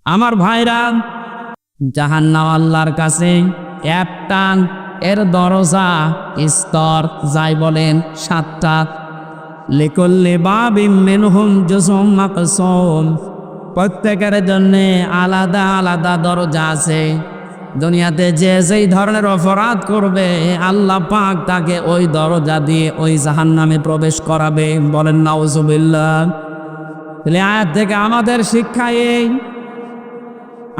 আমার ভাইরা, জাহান্নাম আল্লাহর কাছে একটা, এর দরজা স্তর যাই বলেন 7টা। লিকুল্লি বাবিম মিনহুম জুজুম মাকসুম, প্রত্যেকের জন্য আলাদা আলাদা দরজা আছে। দুনিয়াতে যে যেই ধরনের অপরাধ করবে আল্লাহ পাক তাকে ওই দরজা দিয়ে ওই জাহান্নামে প্রবেশ করাবে। বলেন নাউজুবিল্লাহ। তাহলে আয়াত থেকে আমাদের শিক্ষা এই,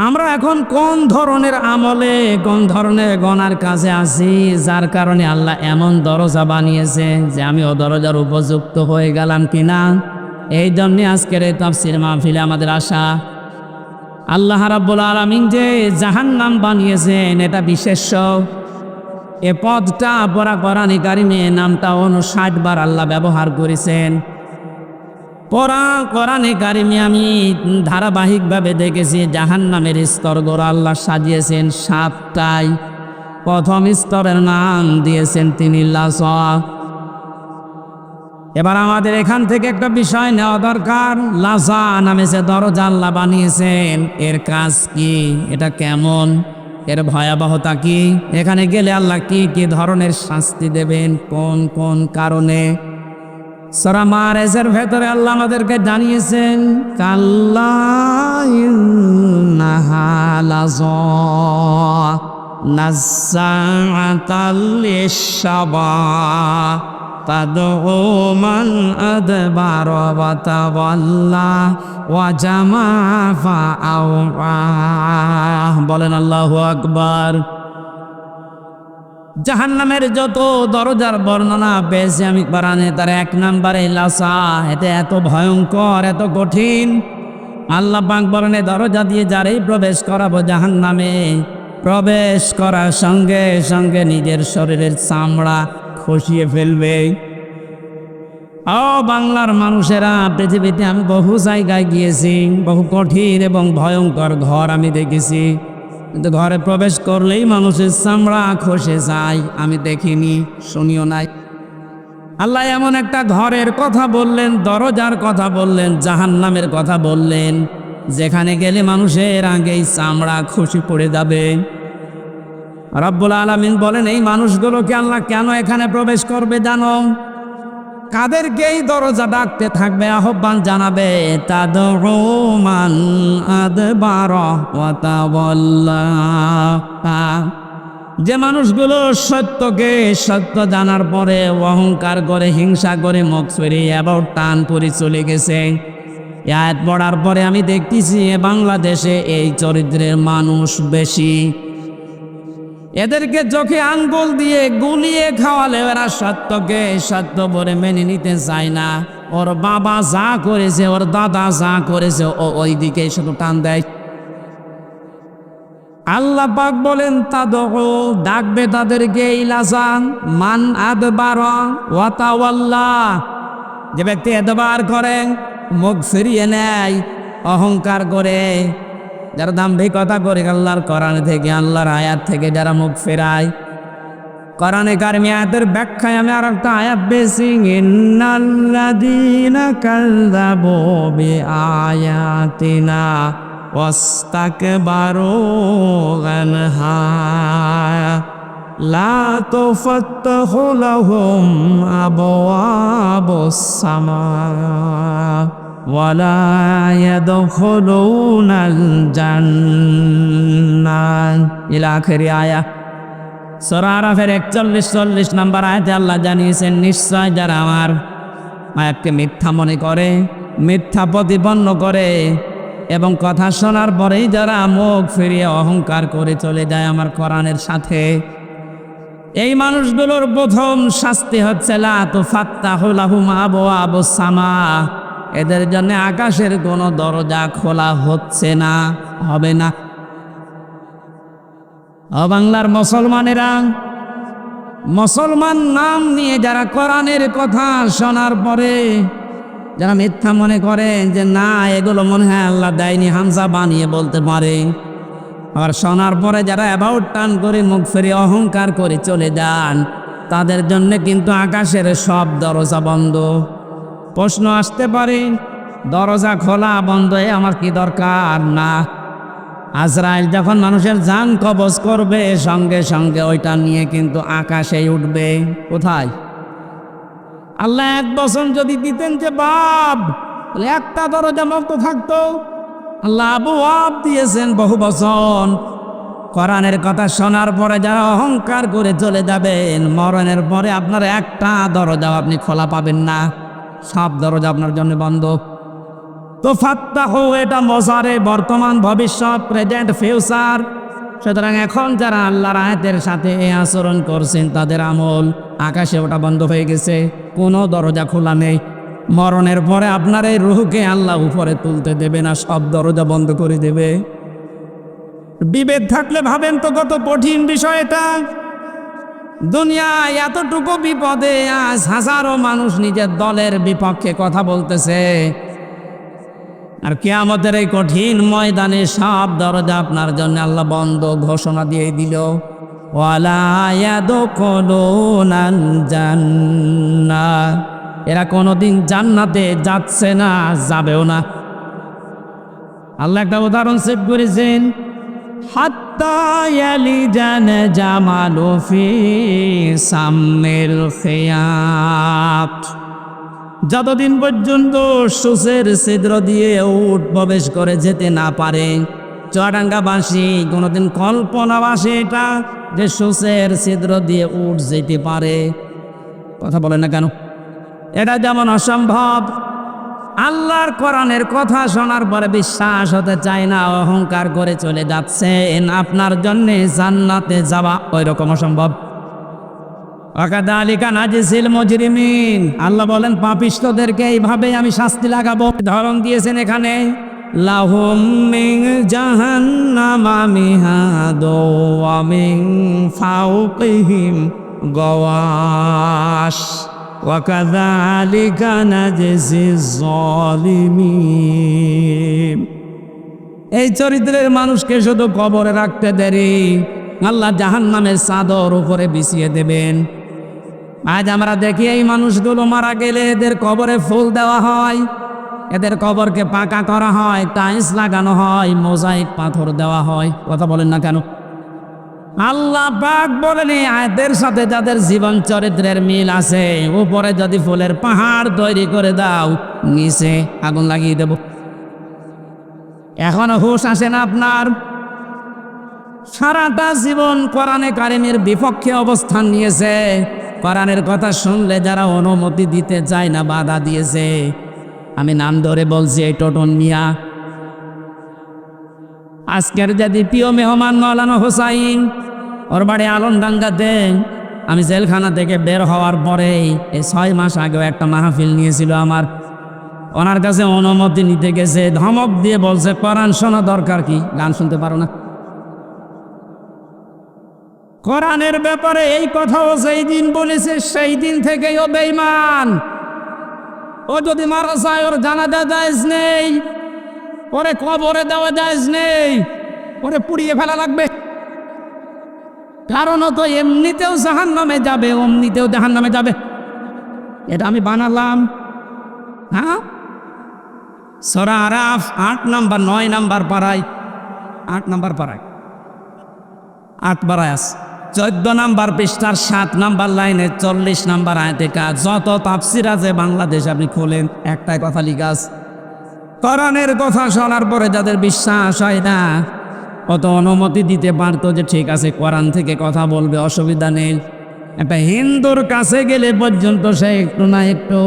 আমরা এখন কোন ধরনের আমলে কোন ধরনের গুনার কাছে আছি, যার কারণে আল্লাহ এমন দরজা বানিয়েছে যে আমি ও দরজার উপযুক্ত হয়ে গেলাম কিনা। এই জন্য আজকের এই তাফসীর মাহফিলে আমাদের আশা, আল্লাহ রাব্বুল আলামিন যে জাহান্নাম বানিয়েছেন এটা বিশেষ। এ পদটা পড়া কোরআনে কারিমে নামটা 59 বার আল্লাহ ব্যবহার করেছেন। পড়া কোরআনে কারিমে আমি ধারাবাহিকভাবে দেখেছি জাহান্নামের স্তরগুলো আল্লাহ সাজিয়েছেন 7টায়। প্রথম স্তরের নাম দিয়েছেন তিনি লাযা। এবার আমাদের এখান থেকে একটা বিষয় নেওয়া দরকার। লাযা নামে যে দরজা আল্লাহ বানিয়েছেন, এর কাজ কি, এটা কেমন, এর ভয়াবহতা কি, এখানে গেলে আল্লাহ কি কি ধরনের শাস্তি দেবেন, কোন কোন কারণে। সূরা মাআরিজের ভেতরে আল্লাহ আমাদেরকে জানিয়েছেন, কাল্লা ইন্নাহা লাযা নাযাআতাল লিশশাবা তাদউ মান আদবারা ওয়া তাওয়াল্লা ওয়া জামাআ ফাআওয়া। বলেন আল্লাহু আকবার। জাহান্নামের যত দরজার বর্ণনা পেয়েছি আমি কোরআনে, তার 1 নম্বরে লাযা। এটা এত ভয়ঙ্কর, এত কঠিন। আল্লাহ পাক বলেন দরজা দিয়ে যারাই প্রবেশ করাবো জাহান্নামে, প্রবেশ করার সঙ্গে সঙ্গে নিজের শরীরের চামড়া খসিয়ে ফেলবে। ও বাংলার মানুষেরা, পৃথিবীতে আমি বহু জায়গায় গিয়েছি, বহু কঠিন এবং ভয়ঙ্কর ঘর আমি দেখেছি, কিন্তু ঘরে প্রবেশ করলেই মানুষের চামড়া খসে যায়। আমি দেখিনি, শুনিও নাই। আল্লাহ এমন একটা ঘরের কথা বললেন, দরজার কথা বললেন, জাহান্নামের কথা বললেন, যেখানে গেলে মানুষের আগেই চামড়া খসে পড়ে যাবে। রব্বুল আলামিন বলেন এই মানুষগুলোকে আল্লাহ কেন এখানে প্রবেশ করবে জানো? কাদেরকে এই দরজা ডাকতে থাকবে, আহ্বান জানাবে, তাদউ মান আদবারা ওয়া তাওয়াল্লা। যে মানুষগুলো সত্যকে সত্য জানার পরে অহংকার করে, হিংসা করে, মুখ ফিরিয়ে অ্যাবাউট টান করে চলে গেছে। আয়াত পড়ার পরে আমি দেখতেছি বাংলাদেশে এই চরিত্রের মানুষ বেশি। এদেরকে চোখে আঙ্গুল দিয়ে গুলিয়ে খাওয়ালে এরা সত্যকে সত্য বলে মেনে নিতে চায় না। ওর বাবা যা করেছে, ওর দাদা যা করেছে, ও ওই দিকে শুধু টান দেয়। আল্লাহ পাক বলেন তাদউ, ডাকবে তাদেরকে লাযা মান আদবারা ওয়া তাওয়াল্লা। যে ব্যক্তি এতবার করে, মুখ ফিরিয়ে নেয়, অহংকার করে, যারা দাম্ভিকতা করে, আল্লাহর কোরআন থেকে, আল্লাহর আয়াত থেকে যারা মুখ ফেরায়। কোরআনে কারিমে আয়াতের ব্যাখ্যায় আমি আর একটা আয়াত পেয়েছি, ইন্নাল্লাযীনা কাযযাবু বিআয়াতিনা ওয়াস্তাকবারু আনহা লা তুফাত্তাহু লাহুম আবওয়াবুস সামা ওয়ালা ইয়াদখুলুনাল জান্নাহ ইলা আখিরি আয়া। সূরা আরাফের 41-40 নম্বর আয়াতে আল্লাহ জানিয়েছেন, নিশ্চয় যারা আমার আয়াতকে মিথ্যা মনে করে, মিথ্যা প্রতিপন্ন করে এবং কথা শোনার পরেই যারা মুখ ফিরিয়ে অহংকার করে চলে যায় আমার কোরআনের সাথে, এই মানুষগুলোর প্রথম শাস্তি হচ্ছে লা তুফাত্তাহু লাহুম আবওয়াবুস সামা। এদের জন্য আকাশের কোনো দরজা খোলা হচ্ছে না, হবে না। ও বাংলার মুসলমানেরা, মুসলমান নাম নিয়ে যারা কোরআনের কথা শোনার পরে যারা মিথ্যা মনে করে যে না এগুলো মনে হয় আল্লাহ দেয়নি, হামজা বানিয়ে বলতে পারে, আর শোনার পরে যারা অ্যাবাউট টান করে মুখ ফিরে অহংকার করে চলে যান, তাদের জন্য কিন্তু আকাশের সব দরজা বন্ধ। প্রশ্ন আসতে পারে, দরজা খোলা বন্ধ আমার কি দরকার? না, আজরাইল যখন মানুষের জান কবজ করবে সঙ্গে সঙ্গে ওইটা নিয়ে কিন্তু আকাশে উঠবে। কোথায়? আল্লাহ এক বছর যদি দিতেন যে বাপ, বলে একটা দরজা মুক্ত থাকতো। আল্লাহ আবু আব দিয়েছেন বহু বছর। কোরআনের কথা শোনার পরে যারা অহংকার করে চলে যাবেন, মরণের পরে আপনার একটা দরজাও আপনি খোলা পাবেন না, সব দরজা আপনার জন্য বন্ধ। তো ফাত্তাহু এটা মজারে বর্তমান, ভবিষ্যৎ, প্রেজেন্ট, ফিউচার। সুতরাং এখন যারা আল্লাহর আয়াতের সাথে এই আচরণ করছেন তাদের আমল আকাশে ওটা বন্ধ হয়ে গেছে, কোনো দরজা খোলা নেই। মরণের পরে আপনার এই রুহকে আল্লাহ উপরে তুলতে দেবে না, সব দরজা বন্ধ করে দেবে। বিবেক থাকলে ভাবেন তো কত কঠিন বিষয় এটা। দুনিয়ায় এতটুকু বিপদে আজ হাজারো মানুষ নিজের দলের বিপক্ষে কথা বলতেছে, আর কিয়ামতের এই কঠিন ময়দানে সব দরজা আপনার জন্য আল্লাহ বন্ধ ঘোষণা দিয়ে দিল। ওয়ালা ইয়াদখুলুনাল জান্নাহ, এরা কোনোদিন জান্নাতে যাচ্ছে না, যাবেও না। আল্লাহ একটা উদাহরণ সেট করেছেন, হাত্তা ইয়ালিজান জামালু ফি সাম্মিল খিয়াত, যতদিন পর্যন্ত সূচের ছিদ্র দিয়ে উট প্রবেশ করে যেতে না পারে। চুয়াডাঙ্গাবাসী কোনোদিন কল্পনাবাসী এটা যে সূচের ছিদ্র দিয়ে উট যেতে পারে? কথা বলে না কেন? এটা যেমন অসম্ভব, আল্লাহর কোরআনের কথা শোনার পরে বিশ্বাস হতে চায় না, অহংকার করে চলে যাচ্ছেন, আপনার জন্যে জান্নাতে যাওয়া ওই রকম অসম্ভব। ওয়াকাযালিকা নাজিজিল মুজরিমিন, আল্লাহ বলেন পাপিষ্ঠদেরকে এইভাবে আমি শাস্তি লাগাবো। ধরন দিয়েছেন এখানে, লাহুম মিন জাহান্নামা মিহাদু ওয়া মিন ফাওকিহিম গাওয়াশ ওয়াকাযালিকা নাজিজিজ যালিমিন। এই চরিত্রের মানুষকে শুধু কবরে রাখতে দেরি, আল্লাহ জাহান্নামের চাদর উপরে বিছিয়ে দেবেন। আজ আমরা দেখি এই মানুষগুলো মারা গেলে এদের কবরে ফুল দেওয়া হয়, এদের কবরকে পাকা করা হয়, টাইলস লাগানো হয়, মোজাইক পাথর দেওয়া হয়। কথা বলেন না কেন? আল্লাহ পাক বলেন এই আয়াতের সাথে যাদের জীবন চরিত্রের মিল আছে, উপরে যদি ফুলের পাহাড় তৈরি করে দাও, নিচে আগুন লাগিয়ে দেব। এখনো হুঁশ আসে না আপনার? সারাটা জীবন কোরআনে কারিমের বিপক্ষে অবস্থান নিয়েছে, কোরআনের কথা শুনলে যারা অনুমতি দিতে চায় না, বাধা দিয়েছে। আমি নাম ধরে বলছি, এই টোটন মিয়া। আজকের যে দ্বিতীয় মেহমান মৌলানা হোসাইন, ওর বাড়ি আলমডাঙ্গাতে। আমি জেলখানা থেকে বের হওয়ার পরেই এই 6 মাস আগেও একটা মাহফিল নিয়েছিল আমার, ওনার কাছে অনুমতি নিতে গেছে, ধমক দিয়ে বলছে কোরআন শোনা দরকার কি, গান শুনতে পারো না? কোরআনের ব্যাপারে এই কথাও যেই দিন বলেছে সেই দিন থেকেই ও বেঈমান। ও যদি মারা যায় ওর জানাজা জায়েজ নেই, ওরে কবরে দেওয়া জায়েজ নেই, ওরে পুড়িয়ে ফেলা লাগবে। কারণ ও তো এমনিতেও জাহান্নামে যাবে, অমনিতেও জাহান্নামে যাবে। এটা আমি বানালাম। হ্যাঁ, সূরা আরাফ 8 নাম্বার 9 নাম্বার পারায়, 8 নাম্বার পারায়, 8 পারায় আছে, 14 নাম্বার পৃষ্ঠার 7 নাম্বার লাইনে 40 নাম্বার আয়াতে কাজ। যত তাফসির আছে বাংলাদেশ আপনি খোলেন, একটাই কথা লিখা আছে, কোরআনের কথা শোনার পরে যাদের বিশ্বাস হয় না, অত অনুমতি দিতে পারতো যে ঠিক আছে কোরআন থেকে কথা বলবে, অসুবিধা নেই। একটা হিন্দুর কাছে গেলে পর্যন্ত সে একটু না একটু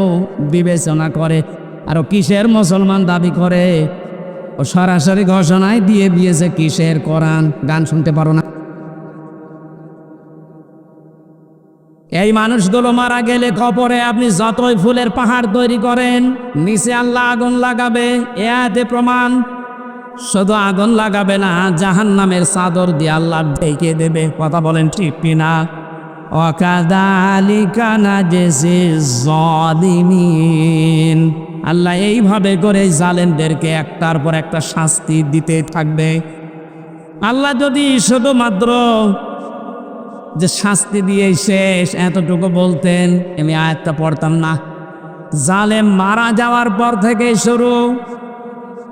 বিবেচনা করে, আর কিসের মুসলমান দাবি করে? ও সরাসরি ঘোষণায় দিয়ে দিয়েছে কিসের কোরআন, গান শুনতে পারো না। এই মানুষগুলো মারা গেলে কবরে আপনি যতই ফুলের পাহাড় তৈরি করেন, নিচে আল্লাহ আগুন লাগাবে, এ আয়াতে প্রমাণ। শুধু আগুন লাগাবে না, জাহান্নামের চাদর দিয়ে আল্লাহ ঢেকে দেবে। কথা বলেন ঠিক কিনা? ওয়াকাযালিকা নাজিজিজ যালিমিন, আল্লাহ এইভাবে করে জালেমদেরকে একটার পর একটা শাস্তি দিতে থাকবে। আল্লাহ যদি শুধুমাত্র যে শাস্তি দিয়ে শেষ এতটুকু বলতেন, আমি আয়াতটা পড়তাম না। জালেম মারা যাওয়ার পর থেকে শুরু,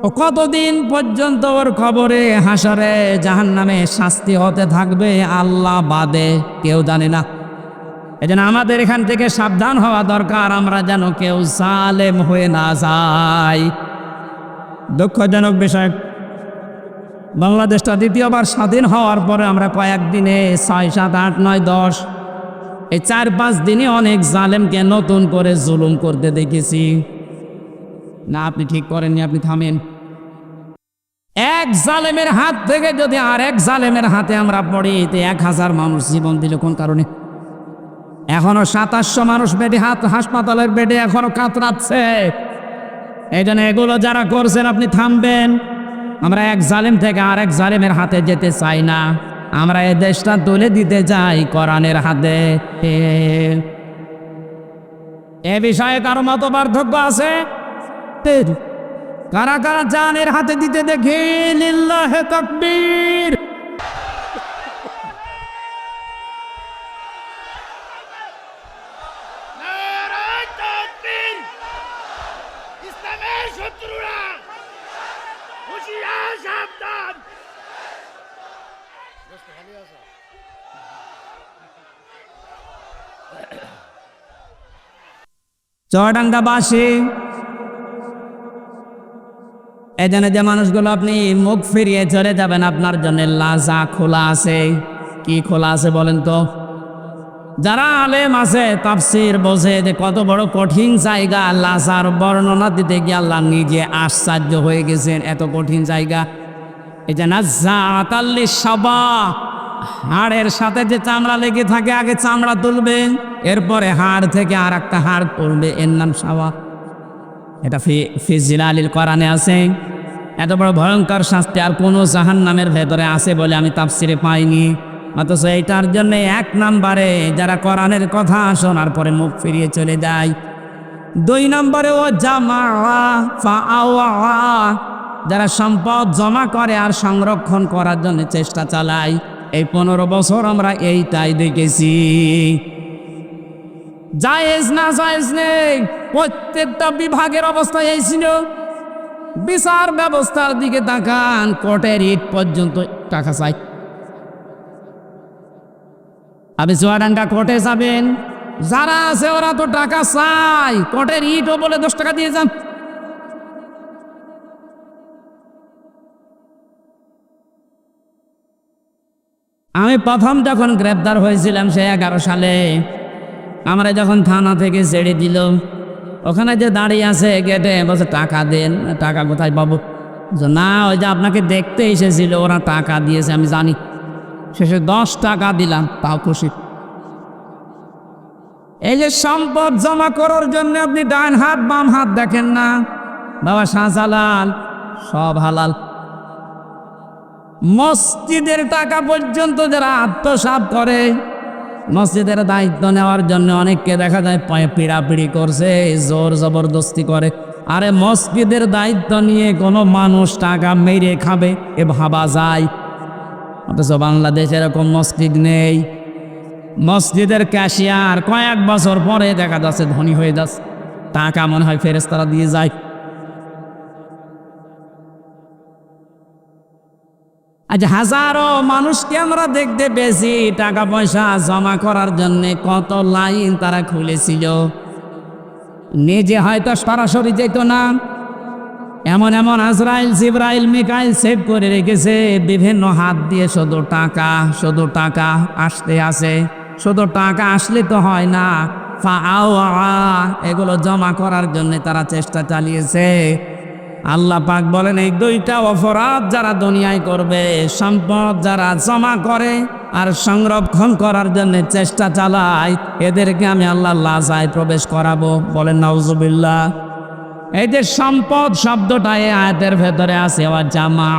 ও কতদিন পর্যন্ত ওর খবরে হাসরে জাহান্নামে শাস্তি হতে থাকবে আল্লাহ বাদে কেউ জানে না। এজন্য আমাদের এখান থেকে সাবধান হওয়া দরকার, আমরা যেন কেউ জালেম হয়ে না যাই। দুঃখজনক বিষয়, বাংলাদেশটা দ্বিতীয়বার স্বাধীন হওয়ার পরে আমরা কয়েকদিনে 6, 7, 8, 9, 10 এই 4-5 দিনে অনেক জালেমকে নতুন করে জুলুম করতে দেখেছি। না, আপনি ঠিক করেননি, আপনি থামেন। এক জালেমের হাত থেকে যদি আর এক জালেমের হাতে আমরা পড়ি, এতে 1000 মানুষ জীবন দিল কোন কারণে? এখনো 2700 মানুষ বেডে হাসপাতালের বেডে এখনো কাতরাচ্ছে। এই জন্য এগুলো যারা করছেন আপনি থামবেন। আমরা এক জালেম থেকে আর এক জালেমের হাতে যেতে চাই না, আমরা এই দেশটা তুলে দিতে চাই কোরআনের হাতে। এ বিষয়ে কারো মত পার্থক্য আছে? কারা কারা জানের হাতে দিতে দেখি? লিল্লাহে তাকবীর। নারায়ে তাকবীর। ইসলামের শত্রুরা হুঁশিয়ার, সাবধান। চুয়াডাঙ্গাবাসী, এই জন্য যে মানুষগুলো আপনি মুখ ফিরিয়ে চলে যাবেন, আপনার জন্য লাজা খোলা আছে। কি খোলা আছে বলেন তো? যারা আলেম আছে, তাফসীর বোঝে যে কত বড় কঠিন জায়গা। লাজার বর্ণনা দিতে গিয়ে আল্লাহ নিজে আশ্চর্য হয়ে গেছেন, এত কঠিন জায়গা। এই যে নাজ্জাআতাল লিশ-শাবা, হাড়ের সাথে যে চামড়া লেগে থাকে, আগে চামড়া তুলবে, এরপরে হাড় থেকে আর একটা হাড় তুলবে, এর নাম শাবা। এটা ফি জিলালিল কোরআনে আছে। এত বড় ভয়ঙ্কর শাস্তি আর কোনো জাহান্নামের ভেতরে আছে বলে আমি তাফসিরে পাইনি। অথচ এইটার জন্য 1 নম্বরে যারা কোরআনের কথা শোনার পরে মুখ ফিরিয়ে চলে যায়। 2 নম্বরে ও জামাআ ফাআওয়া, যারা সম্পদ জমা করে আর সংরক্ষণ করার জন্য চেষ্টা চালায়। এই 15 বছর আমরা এইটাই দেখেছি। জায়েজ না জায়েজ নেই, প্রত্যেকটা বিভাগের অবস্থা এই ছিল। বিচার ব্যবস্থার দিকে তাকান, কোর্টের ইট পর্যন্ত টাকা চাই। আপনি চুয়াডাঙ্গা কোর্টে যাবেন, যারা আছে ওরা তো টাকা চাই, কোর্টের ইটও বলে 10 টাকা দিয়ে যান। আমি প্রথম যখন গ্রেপ্তার হয়েছিলাম সে 11 সালে, আমরা যখন থানা থেকে ছেড়ে দিল, ওখানে যে দাঁড়িয়ে আছে গেটে, বলছে টাকা দেন। টাকা কোথায় পাবো? না, ওই যে আপনাকে দেখতে এসেছিল, ওরা টাকা দিয়েছে, আমি জানি। শেষে 10 টাকা দিলাম, তাও খুশি। এই যে সম্পদ জমা করার জন্য আপনি ডান হাত বাম হাত দেখেন না, বাবা শাহজালাল সব হালাল। মসজিদের টাকা পর্যন্ত যারা আত্মসাৎ করে, মসজিদের দায়িত্ব নেওয়ার জন্য অনেককে দেখা যায় পিড়াপিড়ি করছে, জোর জবরদস্তি করে। আরে মসজিদের দায়িত্ব নিয়ে কোনো মানুষ টাকা মেরে খাবে এ ভাবা যায়? অথচ বাংলাদেশে এরকম মসজিদ নেই। মসজিদের ক্যাশিয়ার কয়েক বছর পরে দেখা যাচ্ছে ধনী হয়ে যাচ্ছে, টাকা মনে হয় ফেরেশতারা দিয়ে যায়। আজ হাজারো মানুষকে আমরা দেখতে পেয়েছি টাকা পয়সা জমা করার জন্য কত লাইন তারা খুলেছিল। নিজে হয়তো সরাসরি যেত না, এমন এমন আজরাইল, জিবরাইল, মিকাইল সেভ করে রেখেছে বিভিন্ন হাত দিয়ে। শুধু টাকা আসতে আসে, শুধু টাকা আসলে তো হয় না, এগুলো জমা করার জন্য তারা চেষ্টা চালিয়েছে। আল্লাহ পাক বলেন এই 2টা অপরাধ যারা দুনিয়ায় করবে, সম্পদ যারা জমা করে আর সংরক্ষণ করার জন্য চেষ্টা চালায়, এদেরকে আমি আল্লাহ লাজায় প্রবেশ করাবো। বলেন নাউজুবিল্লাহ। এই যে সম্পদ শব্দটা এই আয়াতের ভেতরে আছে, জামা,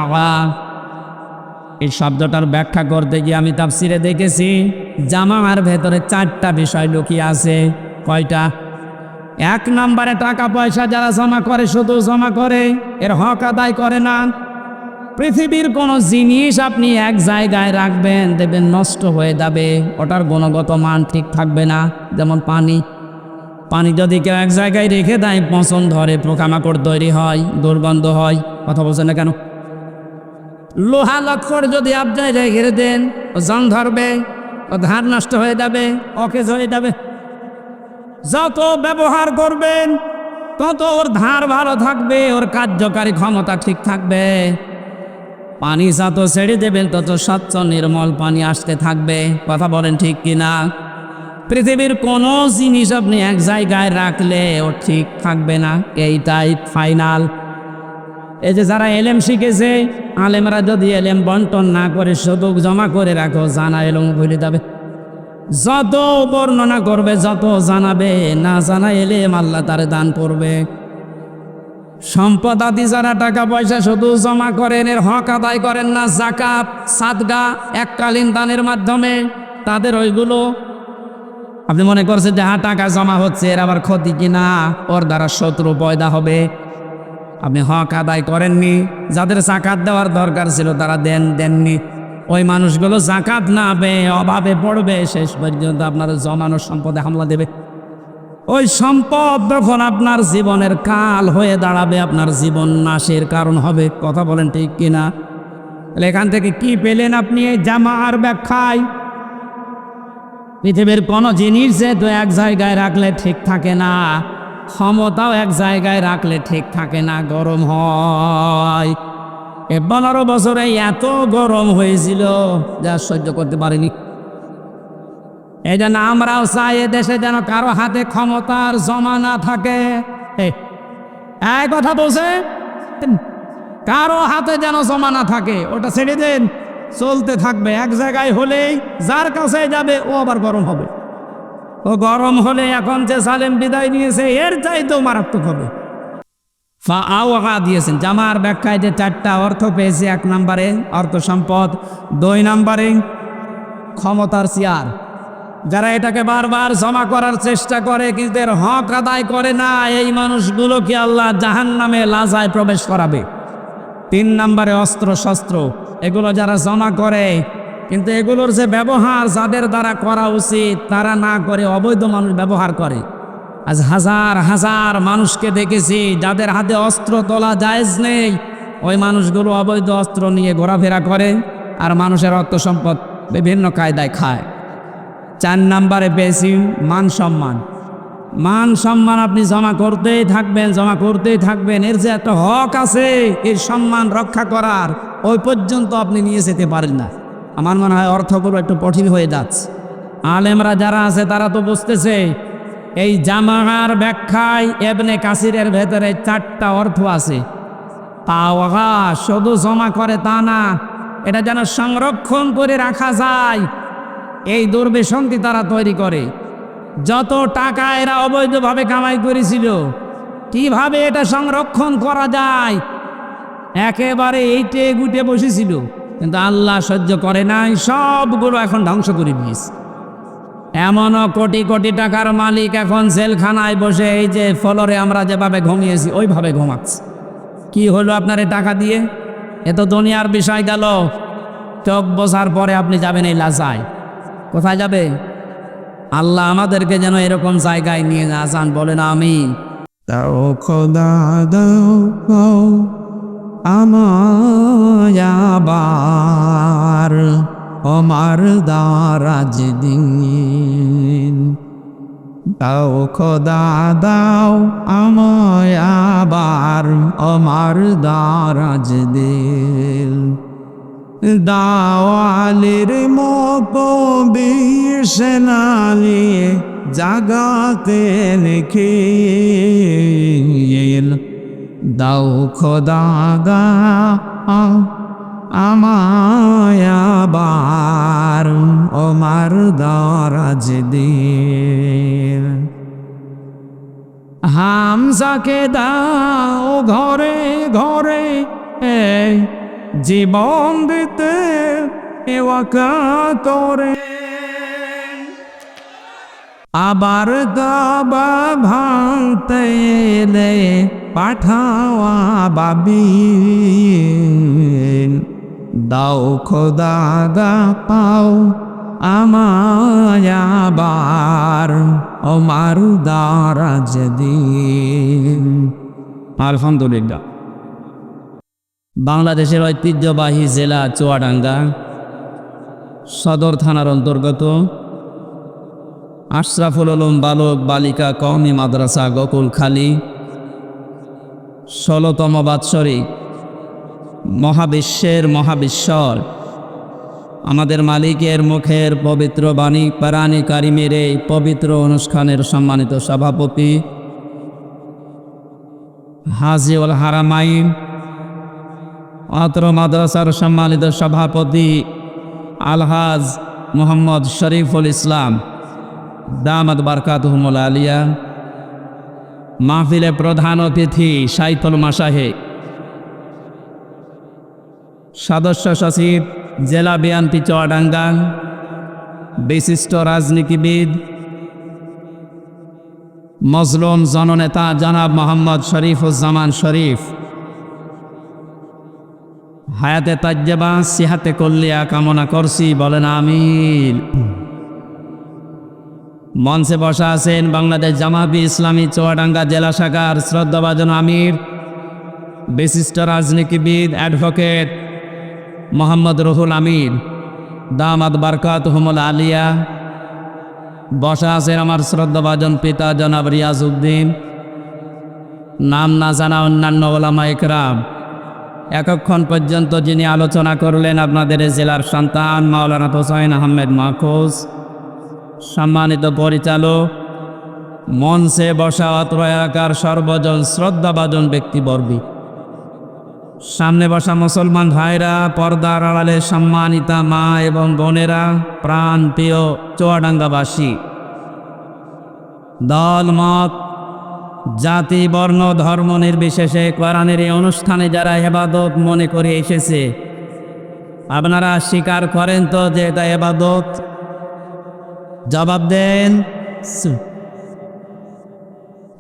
এই শব্দটার ব্যাখ্যা করতে গিয়ে আমি তাফসিরে দেখেছি জামার ভেতরে 4টা বিষয় লুকিয়ে আছে। কয়টা? 1 নম্বরে টাকা পয়সা যারা জমা করে, শুধু জমা করে, এর হক আদায় করে না। পৃথিবীর কোনো জিনিস আপনি এক জায়গায় রাখবেন, দেখবেন নষ্ট হয়ে যাবে, ওটার গুণগত মান ঠিক থাকবে না। যেমন পানি যদি কেউ এক জায়গায় রেখে দেয়, পচন ধরে, পোকামাকড় তৈরি হয়, দুর্গন্ধ হয়। কথা বলছেন না কেন? লোহা লক্কর যদি আপনি ঘিরে দেন, ও জং ধরবে, ও ধার নষ্ট হয়ে যাবে, অকেজ হয়ে যাবে। যত ব্যবহার করবেন তত ওর ধার ভালো থাকবে, ওর কার্যকারী ক্ষমতা ঠিক থাকবে। পানি যত ছেড়ে দেবেন তত স্বচ্ছ নির্মল পানি আসতে থাকবে। কথা বলেন ঠিক কিনা? পৃথিবীর কোনো জিনিস আপনি এক জায়গায় রাখলে ও ঠিক থাকবে না, এইটাই ফাইনাল। এই যে যারা এলেম শিখেছে, আলেমরা যদি এলেম বন্টন না করে শুধু জমা করে রাখো, জানা এলেম ভুলে যাবে। যত বর্ণনা করবে, যত জানাবে, না জানা এলেম আল্লাহ তারে দান করবে। সম্পদ আদি যারা টাকা পয়সা শুধু জমা করেন, এর হক আদায় করেন না, যাকাত সাদগা এককালীন দানের মাধ্যমে, তাদের ওইগুলো আপনি মনে করছেন যে হ্যাঁ টাকা জমা হচ্ছে, এর আবার ক্ষতি কিনা, ওর দ্বারা শত্রু পয়দা হবে। আপনি হক আদায় করেননি, যাদের জাকাত দেওয়ার দরকার ছিল তারা দেননি। ওই মানুষগুলো জাকাত না পেয়ে অভাবে পড়বে, শেষ পর্যন্ত আপনার জমানো সম্পদে হামলা দেবে। ওই সম্পদ তখন আপনার জীবনের কাল হয়ে দাঁড়াবে, আপনার জীবন নাশের কারণ হবে। কথা বলেন ঠিক কিনা? তাহলে এখান থেকে কি পেলেন আপনি এই জামার ব্যাখ্যায়? পৃথিবীর কোনো জিনিস যেহেতু এক জায়গায় রাখলে ঠিক থাকে না, ক্ষমতাও এক জায়গায় রাখলে ঠিক থাকে না, গরম হয়। 15 বছরে এত গরম হয়েছিল যা সহ্য করতে পারিনি। এই জন্য আমরাও চাই এ দেশে যেন কারো হাতে ক্ষমতার জমা না থাকে। এক কথা বলছে, কারো হাতে যেন জমা না থাকে, ওটা ছেড়ে দেন, চলতে থাকবে। এক জায়গায় হলেই যার কাছে যাবে ও আবার গরম হবে। ও গরম হলে এখন যে সালেম বিদায় নিয়েছে এর চাইতেও মারাত্মক হবে। দিয়েছেন জামার ব্যাখ্যায় যে 4টা অর্থ পেয়েছে। 1 নম্বরে অর্থ সম্পদ, 2 নম্বরে ক্ষমতার চেয়ার। যারা এটাকে বারবার জমা করার চেষ্টা করে কিন্তু এর হক আদায় করে না, এই মানুষগুলোকে আল্লাহ জাহান্নামে লাজায় প্রবেশ করাবে। 3 নম্বরে অস্ত্র শস্ত্র, এগুলো যারা জমা করে কিন্তু এগুলোর যে ব্যবহার যাদের দ্বারা করা উচিত তারা না করে অবৈধ মানুষ ব্যবহার করে। আজ হাজার হাজার মানুষকে দেখেছি যাদের হাতে অস্ত্র তোলা জায়েজ নেই, ওই মানুষগুলো অবৈধ অস্ত্র নিয়ে ঘোরাফেরা করে আর মানুষের অর্থ সম্পদ বিভিন্ন কায়দায় খায়। 4 নম্বরে পেয়েছি মান সম্মান। মান সম্মান আপনি জমা করতেই থাকবেন, জমা করতেই থাকবেন। এর যে একটা হক আছে, এর সম্মান রক্ষা করার, ওই পর্যন্ত আপনি নিয়ে যেতে পারেন না। আমার মনে হয় অর্থগুলো একটু কঠিন হয়ে যাচ্ছে। আলেমরা যারা আছে তারা তো বুঝতেছে এই জামার ব্যাখ্যায় ইবনে কাসিরের ভেতরে 4টা অর্থ আছে। পাওয়া শুধু জমা করে তা না, এটা যেন সংরক্ষণ করে রাখা যায়, এই দুর্বিসন্ধি তারা তৈরি করে। যত টাকা এরা অবৈধভাবে কামাই করেছিল, কিভাবে এটা সংরক্ষণ করা যায়, একেবারে এইটে গুটে বসেছিল। কিন্তু আল্লাহ সহ্য করে নাই, সবগুলো এখন ধ্বংস করে দিয়েছে। এমনও কোটি কোটি টাকার মালিক এখন জেলখানায় বসে এই যে ফ্লোরে আমরা যেভাবে ঘুমিয়েছি ওইভাবে ঘুমাচ্ছে। কি হলো আপনার এই টাকা দিয়ে? এ তো দুনিয়ার বিষয় গেল। চোখ বসার পরে আপনি যাবেন এই লাজায়। কোথায় যাবে? আল্লাহ আমাদেরকে যেন এরকম জায়গায় নিয়ে না যান, বলেন আমিন। দাও খোদা দাও আমায় আবার আমার দারাজ দিন। দাও খোদা দাও আমায় আবার আমার দারাজ দিন। দাওয়ালের মতো বিশনালি জাগাতে লিখে দাও খোদা দাও আমায় আবার আমার দারাজ দিন। হামজাকে দাও ঘরে ঘরে জীবন দিতে ওয়াকাতরে, আবার দাবা ভাঙতে এলে পাঠাওয়া বাবি। দাও খোদা দাও আমায় আবার আমার দারাজ দিন। আলহামদুলিল্লাহ। বাংলাদেশের ঐতিহ্যবাহী জেলা চুয়াডাঙ্গা সদর থানার অন্তর্গত আশরাফুল উলুম বালক বালিকা কওমি মাদ্রাসা গোকুলখালী ১৬তম বাৎসরিক মহাবিশ্বের মহাবিশ্বর আমাদের মালিকের মুখের পবিত্র বাণী কোরআনে কারিমের এই পবিত্র অনুষ্ঠানের সম্মানিত সভাপতি হাজিউল হারামাইন অত্র মাদ্রাসার সম্মানিত সভাপতি আলহাজ মোহাম্মদ শরীফুল ইসলাম দামাত বারকাতুহুমুল আলিয়া, মাহফিলে প্রধান অতিথি শাইখুল মাশায়েখ, সদস্য সচিব জেলা বিএনপি চুয়াডাঙ্গা, বিশিষ্ট রাজনীতিবিদ মজলুম জননেতা জনাব মোহাম্মদ শরীফুজ্জামান শরীফ, হায়াতে তাজ্জেবা সিহাতে কল্লিয়া কামনা করছি, বলেন আমিন। মঞ্চে বসা আছেন বাংলাদেশ জামায়াতে ইসলামী চুয়াডাঙ্গা জেলা শাখার শ্রদ্ধাভাজন আমির, বিশিষ্ট রাজনীতিবিদ অ্যাডভোকেট মোহাম্মদ রুহুল আমিন দামাত বারকাতুহুমুল আলিয়া। বসা আছেন আমার শ্রদ্ধাভাজন পিতা জনাব রিয়াজ উদ্দিন, নাম না জানা অন্যান্য ওলামা ইকরাম। এতক্ষণ পর্যন্ত যিনি আলোচনা করলেন আপনাদের জেলার সন্তান মাওলানা হোসাইন আহমেদ মাহফুজ, সম্মানিত পরিচালক, মঞ্চে বসা অত্র এলাকার সর্বজন শ্রদ্ধাভাজন ব্যক্তিবর্গী, সামনে বসা মুসলমান ভাইরা, পর্দার আড়ালে সম্মানিতা মা এবং বোনেরা, প্রাণ প্রিয় চুয়াডাঙ্গাবাসী, দল মত জাতি বর্ণ ধর্ম নির্বিশেষে কোরআনের এই অনুষ্ঠানে যারা ইবাদত মনে করে এসেছে, আপনারা স্বীকার করেন তো যে এটা ইবাদত? জবাব দেন।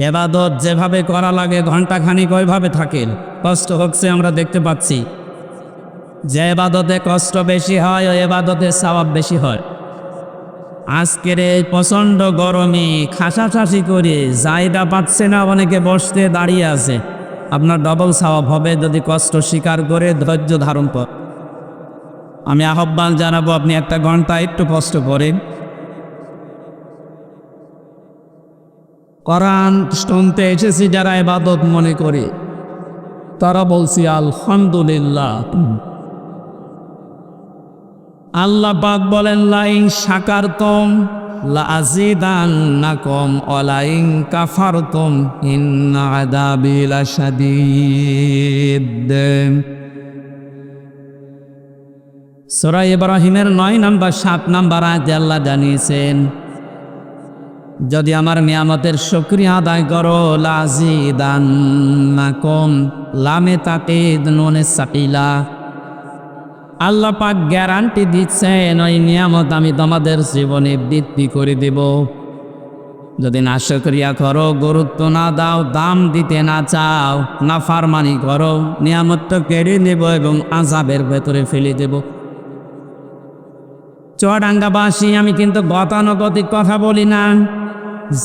ইবাদত যেভাবে করা লাগে ঘন্টাখানিক ওইভাবে থাকেন, কষ্ট হচ্ছে আমরা দেখতে পাচ্ছি। যে ইবাদতে কষ্ট বেশি হয় ওই ইবাদতে সওয়াব বেশি হয়। আজকের এই প্রচণ্ড গরমে খাসাখাসি করে জায়গা পাচ্ছে না, অনেকে বসতে দাঁড়িয়ে আছে, আপনার ডবল সওয়াব হবে যদি কষ্ট স্বীকার করে ধৈর্য ধারণ কর। আমি আহ্বান জানাবো আপনি একটা ঘন্টা একটু কষ্ট করেন, কোরআন শুনতে এসেছি যারা ইবাদত মনে করে তারা বলছি আলহামদুলিল্লাহ। আল্লাহ পাক বলেন লাইন শাকারতুম লাযিদান্নাকুম ওয়া লাইন কাফারতুম ইন্না আযাবি লাশাদীদ। সূরা ইব্রাহিমের 9 নম্বর 7 নম্বর আয়াতে আল্লাহ জানিয়েছেন, যদি আমার নিয়ামতের শুকরিয়া আদায় করো লাযিদান্নাকুম, লামে তাকিদ নুনে সাকিলা, আল্লাহ পাক গ্যারান্টি দিচ্ছেন ওই নিয়ামত আমি তোমাদের জীবনে বৃদ্ধি করে দেব। যদি না শুকরিয়া করো, গুরুত্ব না দাও, দাম দিতে না চাও, না ফারমানি করো, নিয়ামতটা কেড়ে নেব এবং আযাবের ভেতরে ফেলে দেব। চুয়াডাঙ্গাবাসী, আমি কিন্তু গতানুগতিক কথা বলি না,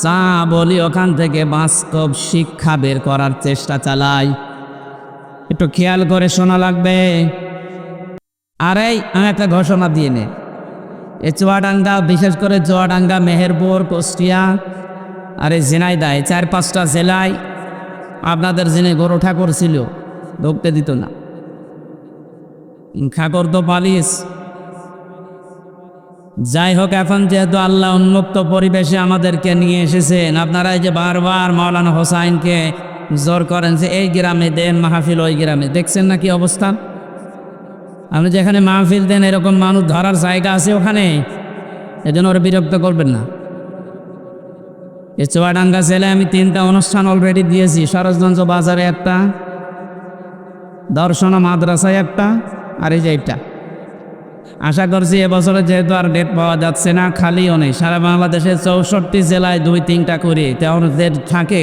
যা বলি ওখান থেকে বাস্তব শিক্ষা বের করার চেষ্টা চালাই, একটু খেয়াল করে শোনা লাগবে। আরে আমি একটা ঘোষণা দিয়ে নে, এই চুয়াডাঙ্গা, বিশেষ করে চুয়াডাঙ্গা, মেহেরপুর, কুষ্টিয়া আর এই ঝিনাইদহ, 4-5টা জেলায় আপনাদের যিনি গরু ঠাকুর ছিল ঢুকতে দিত না। ঠাকুর তো পালিস। যাই হোক, এখন যেহেতু আল্লাহ উন্মুক্ত পরিবেশে আমাদেরকে নিয়ে এসেছেন, আপনারা এই যে বারবার মাওলানা হোসাইনকে জোর করেন যে এই গ্রামে দেন মাহফিল, ওই গ্রামে, দেখছেন না কি অবস্থা? আপনি যেখানে মাহফিল দেন এরকম মানুষ ধরার জায়গা আছে ওখানে, এজন্য ওরা বিরক্ত করবেন না। এই চুয়াডাঙ্গা জেলায় আমি 3টা অনুষ্ঠান অলরেডি দিয়েছি, সরোজগঞ্জ বাজারে একটা, দর্শনা মাদ্রাসায় একটা, আর এই যে এটা। আশা করছি এবছরে যেহেতু আর ডেট পাওয়া যাচ্ছে না, খালিও নেই, সারা বাংলাদেশের 64 জেলায় 2-3টা করে তেমন থাকে।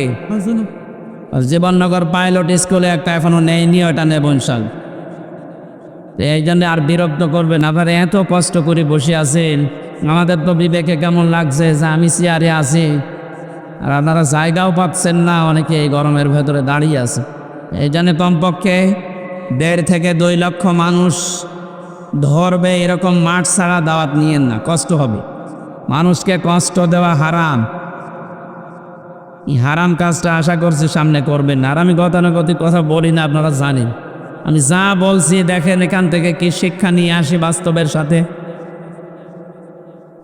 জীবননগর পাইলট স্কুলে একটা এখনো নেয়নি, ওটা নেব ইনশাআল্লাহ। এই জন্য আর বিরক্ত করবেন, আপনারা এত কষ্ট করে বসে আছেন, আমাদের তো বিবেকে কেমন লাগছে যে আমি চেয়ারে আছি আর আপনারা জায়গাও পাচ্ছেন না, অনেকে এই গরমের ভেতরে দাঁড়িয়ে আছে। এই জন্য কমপক্ষে 1.5 থেকে 2 লক্ষ মানুষ ধরবে এরকম মাঠ ছাড়া দাওয়াত নিয়েন না, কষ্ট হবে। মানুষকে কষ্ট দেওয়া হারাম। এই হারাম কাজটা আশা করছি সামনে করবেন না। আর আমি গতানুগতিক কথা বলি না, আপনারা জানেন। আমি যা বলছি দেখেন এখান থেকে কি শিক্ষা নিয়ে আসি বাস্তবের সাথে।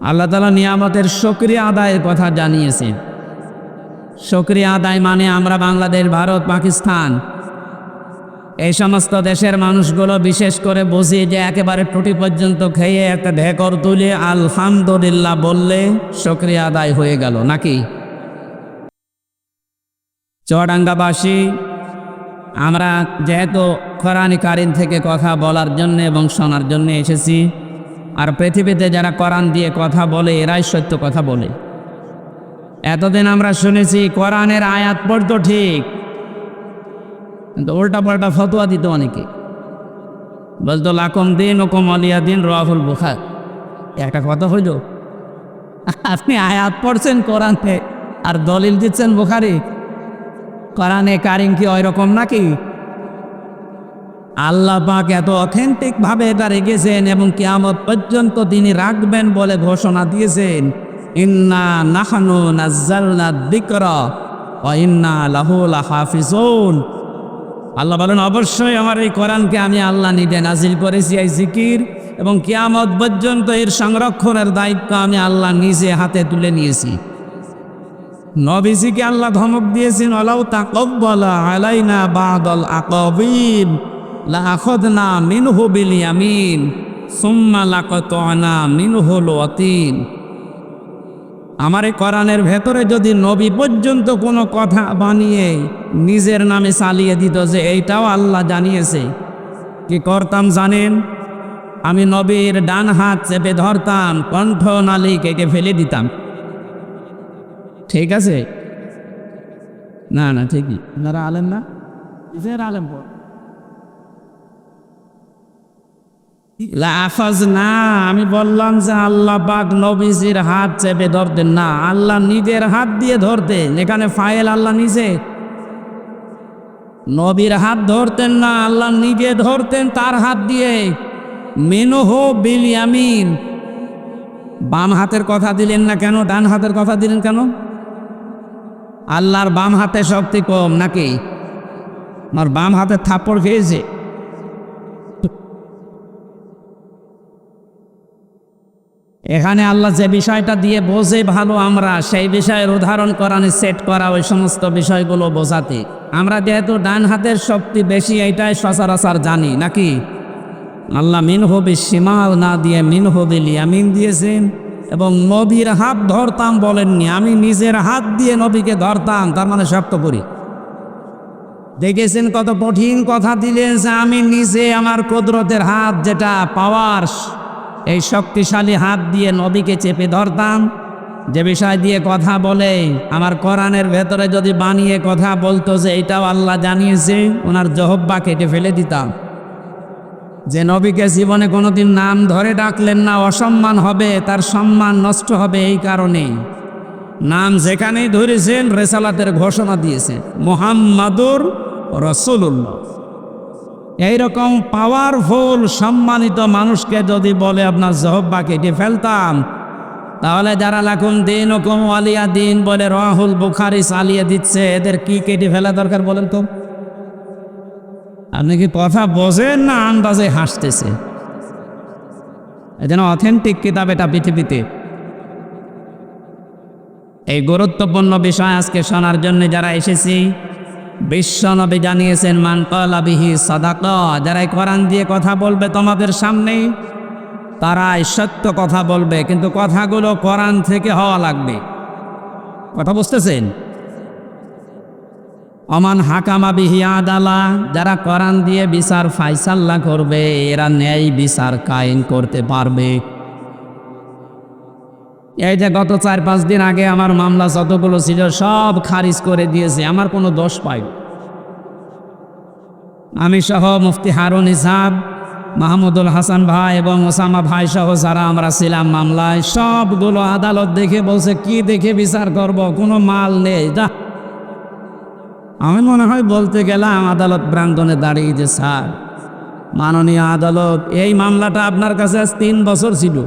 আল্লাহ তাআলা নিয়ামতের শুকরিয়া আদায়ের কথা জানিয়েছেন। শুকরিয়া আদায় মানে আমরা বাংলাদেশ, ভারত, পাকিস্তান এই সমস্ত দেশের মানুষগুলো বিশেষ করে বুঝি যে একেবারে টুটি পর্যন্ত খেয়ে একটা ঢেকর তুলে আলহামদুলিল্লাহ বললে শুকরিয়া আদায় হয়ে গেল নাকি? চুয়াডাঙ্গাবাসী আমরা যেহেতু কোরআন কারীম থেকে কথা বলার জন্য এবং শোনার জন্য এসেছি, আর পৃথিবীতে যারা কোরআন দিয়ে কথা বলে এরাই সত্য কথা বলে। এতদিন আমরা শুনেছি কোরআনের আয়াত পড়তো ঠিক, কিন্তু উল্টা পাল্টা ফতোয়া দিত অনেকে। বলতো লাকুম দীনুকুম ওয়ালিয়া দীন, রাহুল বুখারী। একটা কথা হইল, আপনি আয়াত পড়ছেন কোরআনে আর দলিল দিচ্ছেন বুখারী। কোরআনে কারীম কি ওই রকম নাকি? আল্লাহ পাক এত অথেন্টিক ভাবে এটা রেখেছেন এবং কিয়ামত পর্যন্ত তিনি রাখবেন বলে ঘোষণা দিয়েছেন, ইন্না নাহনু নাজ্জালনা যিকরা ওয়া ইন্না লাহু লাহাফিজুন। আল্লাহ বলেন অবশ্যই আমার এই কোরআনকে আমি আল্লাহ নিজে নাজিল করেছি, এই জিকির, এবং কিয়ামত পর্যন্ত এর সংরক্ষণের দায়িত্ব আমি আল্লাহ নিজে হাতে তুলে নিয়েছি। নবীজিকে আল্লাহ ধমক দিয়েছেন, ওয়ালাউ তাকাব্বালা আলাইনা বা'দাল আকাবিন লাআখাযনা মিনহু বিল ইয়ামিন সুম্মা লাকাতা'না মিনহুল ওয়াতিন। আমার এই কোরআনের ভেতরে যদি নবী পর্যন্ত কোনো কথা বানিয়ে নিজের নামে চালিয়ে দিত যে এইটাও আল্লাহ জানিয়েছে, কি করতাম জানেন? আমি নবীর ডান হাত চেপে ধরতাম, কণ্ঠনালী কেটে ফেলে দিতাম। ঠিক আছে? না না ঠিকই, আপনারা আলেম না, কিসের আলেম? লাফাজনা, আমি বললাম যে আল্লাহ পাক নবীজির হাত চেপে ধরতেন না, আল্লাহ নিজের হাত দিয়ে ধরতেন। এখানে ফাইল আল্লাহ নিজে, নবীর হাত ধরতেন না, আল্লাহ নিজে ধরতেন তার হাত দিয়ে। মিনহু বিল ইয়ামিন, বাম হাতের কথা দিলেন না কেন? ডান হাতের কথা দিলেন কেন? আল্লাহর বাম হাতে শক্তি কম নাকি? আমার বাম হাতে থাপ্পড় খেয়েছে। এখানে আল্লাহ যে বিষয়টা দিয়ে বোঝে ভালো, আমরা সেই বিষয়ের উদাহরণ কোরআনে সেট করা, ওই সমস্ত বিষয়গুলো বোঝাতে। আমরা যেহেতু ডান হাতের শক্তি বেশি এইটাই সচরাচর জানি নাকি? আল্লাহ মিনহু বিশিমাল না দিয়ে মিনহু বিল ইয়ামিন দিয়েছেন, এবং নবীর হাত ধরতাম বলেননি, আমি নিজের হাত দিয়ে নবীকে ধরতাম, তার মানে শক্ত করি। দেখেছেন কত কঠিন কথা দিলেন যে আমি নিজে আমার কুদরতের হাত, যেটা পাওয়ার, এই শক্তিশালী হাত দিয়ে নবীকে চেপে ধরতাম। যে বিষয় দিয়ে কথা বলে আমার কোরআনের ভেতরে যদি বানিয়ে কথা বলতো যে এটাও আল্লাহ জানিয়েছে, ওনার জহব্বা কেটে ফেলে দিতাম। যে নবীকে জীবনে কোনোদিন নাম ধরে ডাকলেন না, অসম্মান হবে, তার সম্মান নষ্ট হবে। এই কারণেই নাম যেখানেই ধরেছেন রেসালাতের ঘোষণা দিয়েছে, মুহাম্মাদুর রাসূলুল্লাহ। এইরকম পাওয়ারফুল সম্মানিত মানুষকে যদি বলে আপনার জহব্বা কেটে ফেলতাম, তাহলে যারা লাকুম দীনুকুম ওয়ালিয়া দীন বলে রাহুল বুখারী চালিয়ে দিচ্ছে, এদের কি কেটে ফেলা দরকার বলেন তো? আপনি কি কথা বোঝেন না আন্দাজে হাসতেছে? এজন্য অথেন্টিক কিতাব এটা পৃথিবীতে। এই গুরুত্বপূর্ণ বিষয় আজকে শোনার জন্য যারা এসেছি, বিশ্বনবী জানিয়েছেন মান ক্বালা বিহি সাদাকা, যারা কোরআন দিয়ে কথা বলবে তোমাদের সামনে, তারাই সত্য কথা বলবে, কিন্তু কথাগুলো কোরআন থেকে হওয়া লাগবে। কথা বুঝতেছেন? অমান হাকামা বিহি আদালা, যারা কোরআন দিয়ে বিচার ফায়সালা করবে, এরা ন্যায় বিচার কায়েম করতে পারবে। এই যে গত 4-5 দিন আগে আমার মামলা যতগুলো ছিল সব খারিজ করে দিয়েছে, আমার কোনো দোষ পাই। আমি সহ মুফতি হারুন ইসহাক, মাহমুদুল হাসান ভাই এবং ওসামা ভাই সহ যারা আমরা ছিলাম মামলায়, সবগুলো আদালত দেখে বলছে কি দেখে বিচার করব, কোনো মাল নেই। যা, আমি মনে হয় বলতে গেলাম আদালত প্রাঙ্গণে দাঁড়িয়ে যে স্যার মাননীয় আদালত, এই মামলাটা আপনার কাছে আজ 3 বছর ছিল,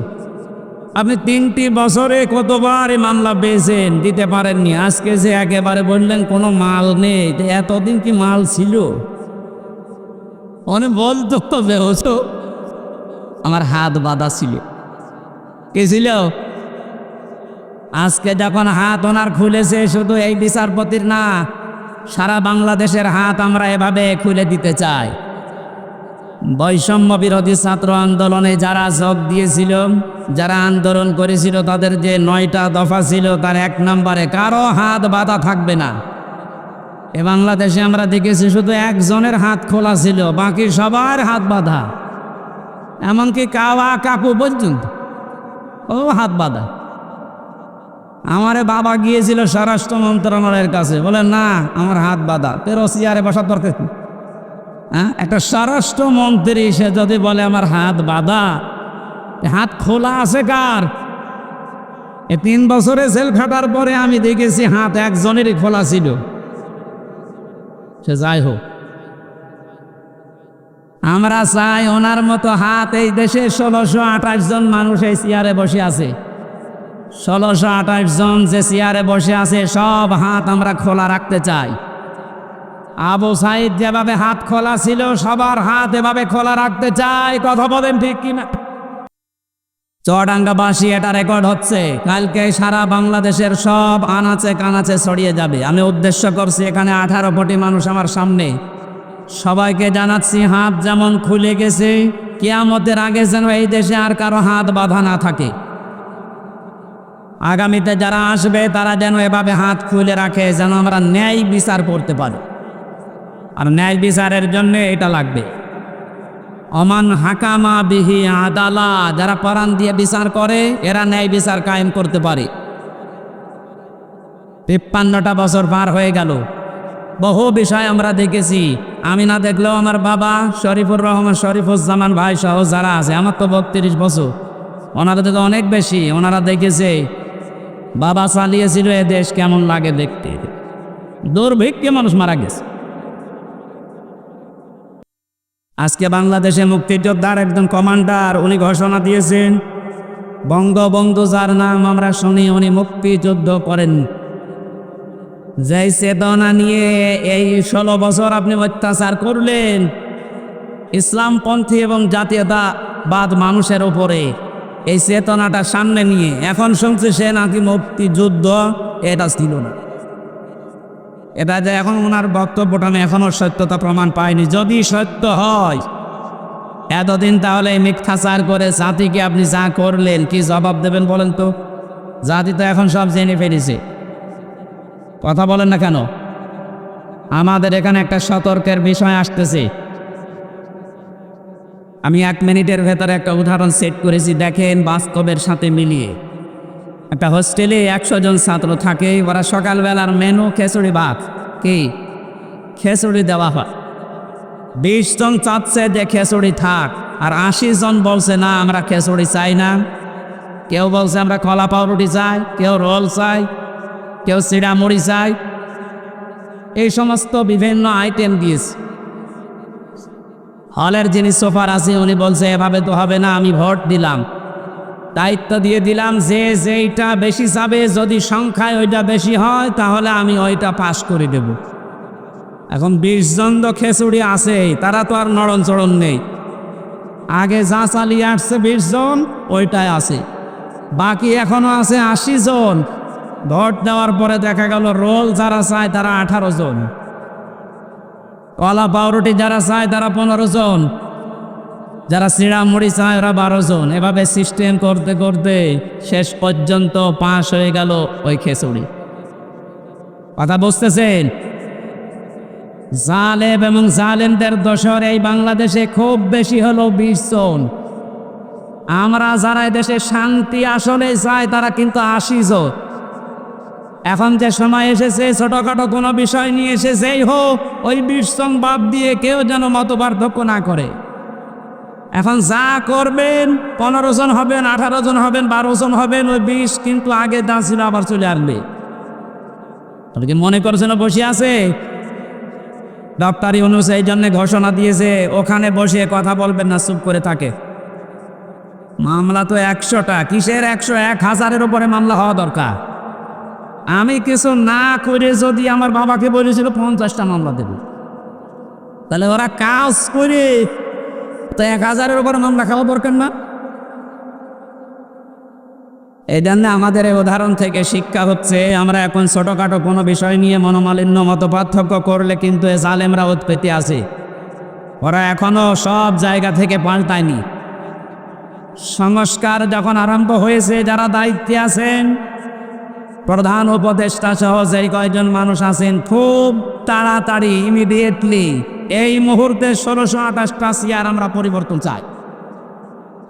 আপনি 3টি বছরে কতবার এই মামলা পেয়েছেন, দিতে পারেননি। আজকে যে একেবারে বললেন কোনো মাল নেই, তো এতদিন কি মাল ছিল? অনেক বলতো হবে হতো আমার হাত বাঁধা ছিল। কে ছিল? আজকে যখন হাত ওনার খুলেছে, শুধু এই বিচারপতির না, সারা বাংলাদেশের হাত আমরা এভাবে খুলে দিতে চাই। বৈষম্য বিরোধী ছাত্র আন্দোলনে যারা যোগ দিয়েছিল, যারা আন্দোলন করেছিল, তাদের যে 9টা দফা ছিল, তার 1 নম্বরে কারো হাত বাঁধা থাকবে না। এ বাংলাদেশে আমরা দেখেছি শুধু একজনের হাত খোলা ছিল, বাকি সবার হাত বাঁধা, এমনকি কাওয়া কাকু পর্যন্ত ও হাত বাঁধা। আমারে বাবা গিয়েছিল স্বরাষ্ট্র মন্ত্রণালয়ের কাছে, বলে না আমার হাত বাঁধা, তেরো চেয়ারে বসার দরকার। হ্যাঁ, একটা স্বরাষ্ট্র মন্ত্রী সে যদি বলে আমার হাত বাঁধা, হাত খোলা আছে কার? 3 বছরে জেল খাটার পরে আমি দেখেছি হাত একজনেরই খোলা ছিল। সে যাই হোক, আমরা চাই ওনার মতো হাত এই দেশে 1628 জন মানুষ এই চেয়ারে বসে আছে। 1628 জন যে চেয়ারে বসে আছে, সব হাত আমরা খোলা রাখতে চাই। আবু সাইদ যেভাবে হাত খোলা ছিল, সবার হাত এভাবে খোলা রাখতে চাই। কথা বলেন ঠিক কিনা? চুয়াডাঙ্গাবাসী, এটা রেকর্ড হচ্ছে, কালকে সারা বাংলাদেশের সব আনাচে কানাচে ছড়িয়ে যাবে। আমি উদ্দেশ্য করছি, এখানে 18 কোটি মানুষ আমার সামনে, সবাইকে জানাচ্ছি হাত যেমন খুলে গেছে, কিয়ামতের আগে যেন এই দেশে আর কারো হাত বাঁধা না থাকে। আগামীতে যারা আসবে তারা যেন এভাবে হাত খুলে রাখে, যেন আমরা ন্যায় বিচার করতে পারি। আর ন্যায় বিচারের জন্য এটা লাগবে, অমান হাকামা বিহি আদালা, যারা কোরআন দিয়ে বিচার করে এরা ন্যায় বিচার কায়েম করতে পারে। 53টা বছর পার হয়ে গেল, বহু বিষয় আমরা দেখেছি। আমি না দেখলেও আমার বাবা শরীফুর রহমান, শরীফুজ্জামান ভাই সহ যারা আছে, আমার তো 32 বছর, ওনারা তো অনেক বেশি। ওনারা দেখেছে বাবা চালিয়েছিল এ দেশ কেমন লাগে দেখতে, দুর্ভিক্ষে মানুষ মারা গেছে। আজকে বাংলাদেশে মুক্তিযোদ্ধার একজন কমান্ডার, উনি ঘোষণা দিয়েছেন, বঙ্গবন্ধু যার নাম আমরা শুনি, উনি মুক্তিযুদ্ধ করেন। যেই চেতনা নিয়ে এই 16 বছর আপনি অত্যাচার করলেন ইসলামপন্থী এবং জাতীয়তাবাদ মানুষের উপরে, এই চেতনাটা সামনে নিয়ে এখন শুনছি সে নাকি মুক্তিযুদ্ধ, এটা ছিল না। এটা যে এখন ওনার বক্তব্যটা আমি এখনো সত্যতা প্রমাণ পাইনি। যদি সত্য হয় এতদিন, তাহলে মিথ্যাচার করে জাতিকে আপনি যা করলেন কি জবাব দেবেন বলেন তো? জাতি তো এখন সব জেনে ফেলেছে, কথা বলেন না কেন? আমাদের এখানে একটা সতর্কের বিষয় আসতেছে। আমি 1 মিনিটের ভেতরে একটা উদাহরণ সেট করেছি, দেখেন বাস্তবের সাথে মিলিয়ে। একটা হোস্টেলে 100 জন ছাত্র থাকে, ওরা সকালবেলার মেনু খিচুড়ি ভাত, কি খিচুড়ি দেওয়া হয়। 20 জন চাচ্ছে যে খিচুড়ি থাক, আর 80 জন বলছে না আমরা খিচুড়ি চাই না। কেউ বলছে আমরা কলা পাউরুটি চাই, কেউ রোল চাই, কেউ চিড়া মুড়ি চাই, এই সমস্ত বিভিন্ন আইটেম দিয়েছে। হলের যিনি সোফার আছে উনি বলছে এভাবে তো হবে না, আমি ভোট দিলাম, দায়িত্ব দিয়ে দিলাম যে যেইটা বেশি যাবে, যদি সংখ্যায় ওইটা বেশি হয় তাহলে আমি ওইটা পাশ করে দেব। এখন 20 জন তো খিচুড়ি আছে, তারা তো আর নড়ন চড়ন নেই, আগে যা চালিয়ে আসছে 20 জন ওইটাই আছে, বাকি এখনো আছে 80 জন। ভোট দেওয়ার পরে দেখা গেল রোল যারা চায় তারা 18 জন, কলা পাউরুটি যারা চায় তারা 15 জন, যারা চিড়া মুড়ি চায় ওরা 12 জন। এভাবে সিস্টেম করতে করতে শেষ পর্যন্ত পাশ হয়ে গেল ওই খিচুড়ি। কথা বুঝতেছেন? জালেম এবং জালেমদের দোসর এই বাংলাদেশে খুব বেশি হলো 20 জন। আমরা যারা দেশে শান্তি আসলে চাই তারা কিন্তু 80 জন। এখন যে সময় এসেছে ছোটখাটো কোনো বিষয় নিয়ে এসেছেই হোক, ওই 20 জন বাদ দিয়ে কেউ যেন মত পার্থক্য না করে। এখন যা করবেন 15 জন হবেন, 18 জন হবেন, 12 জন হবেন, ওই 20 কিন্তু আগে যা ছিল আবার চলে আসবে। আপনি কি মনে করছেন বসে আছে? ডক্টর ইউনূস এই জন্য ঘোষণা দিয়েছে ওখানে বসে কথা বলবেন না, চুপ করে থাকে। মামলা তো 100টা, কিসের 100? 1000-এর উপরে মামলা হওয়া দরকার। আমি কিছু না করে যদি আমার বাবাকে বলেছিল 50টা মামলা দেব, তাহলে ওরা কাজ করে তো 1000-এর উপরে মামলা খাওয়া দরকার না? এই জন্য আমাদের এই উদাহরণ থেকে শিক্ষা হচ্ছে, আমরা এখন ছোটখাটো কোনো বিষয় নিয়ে মনোমালিন্য মত পার্থক্য করলে কিন্তু এ জালেমরা উৎপত্তি আছে। ওরা এখনো সব জায়গা থেকে পাল্টায়নি। সংস্কার যখন আরম্ভ হয়েছে, যারা দায়িত্বে আছেন, প্রধান উপদেষ্টা সহ যেই কয়জন মানুষ আছেন, খুব তাড়াতাড়ি ইমিডিয়েটলি এই মুহূর্তে 1628টা চেয়ার আমরা পরিবর্তন চাই।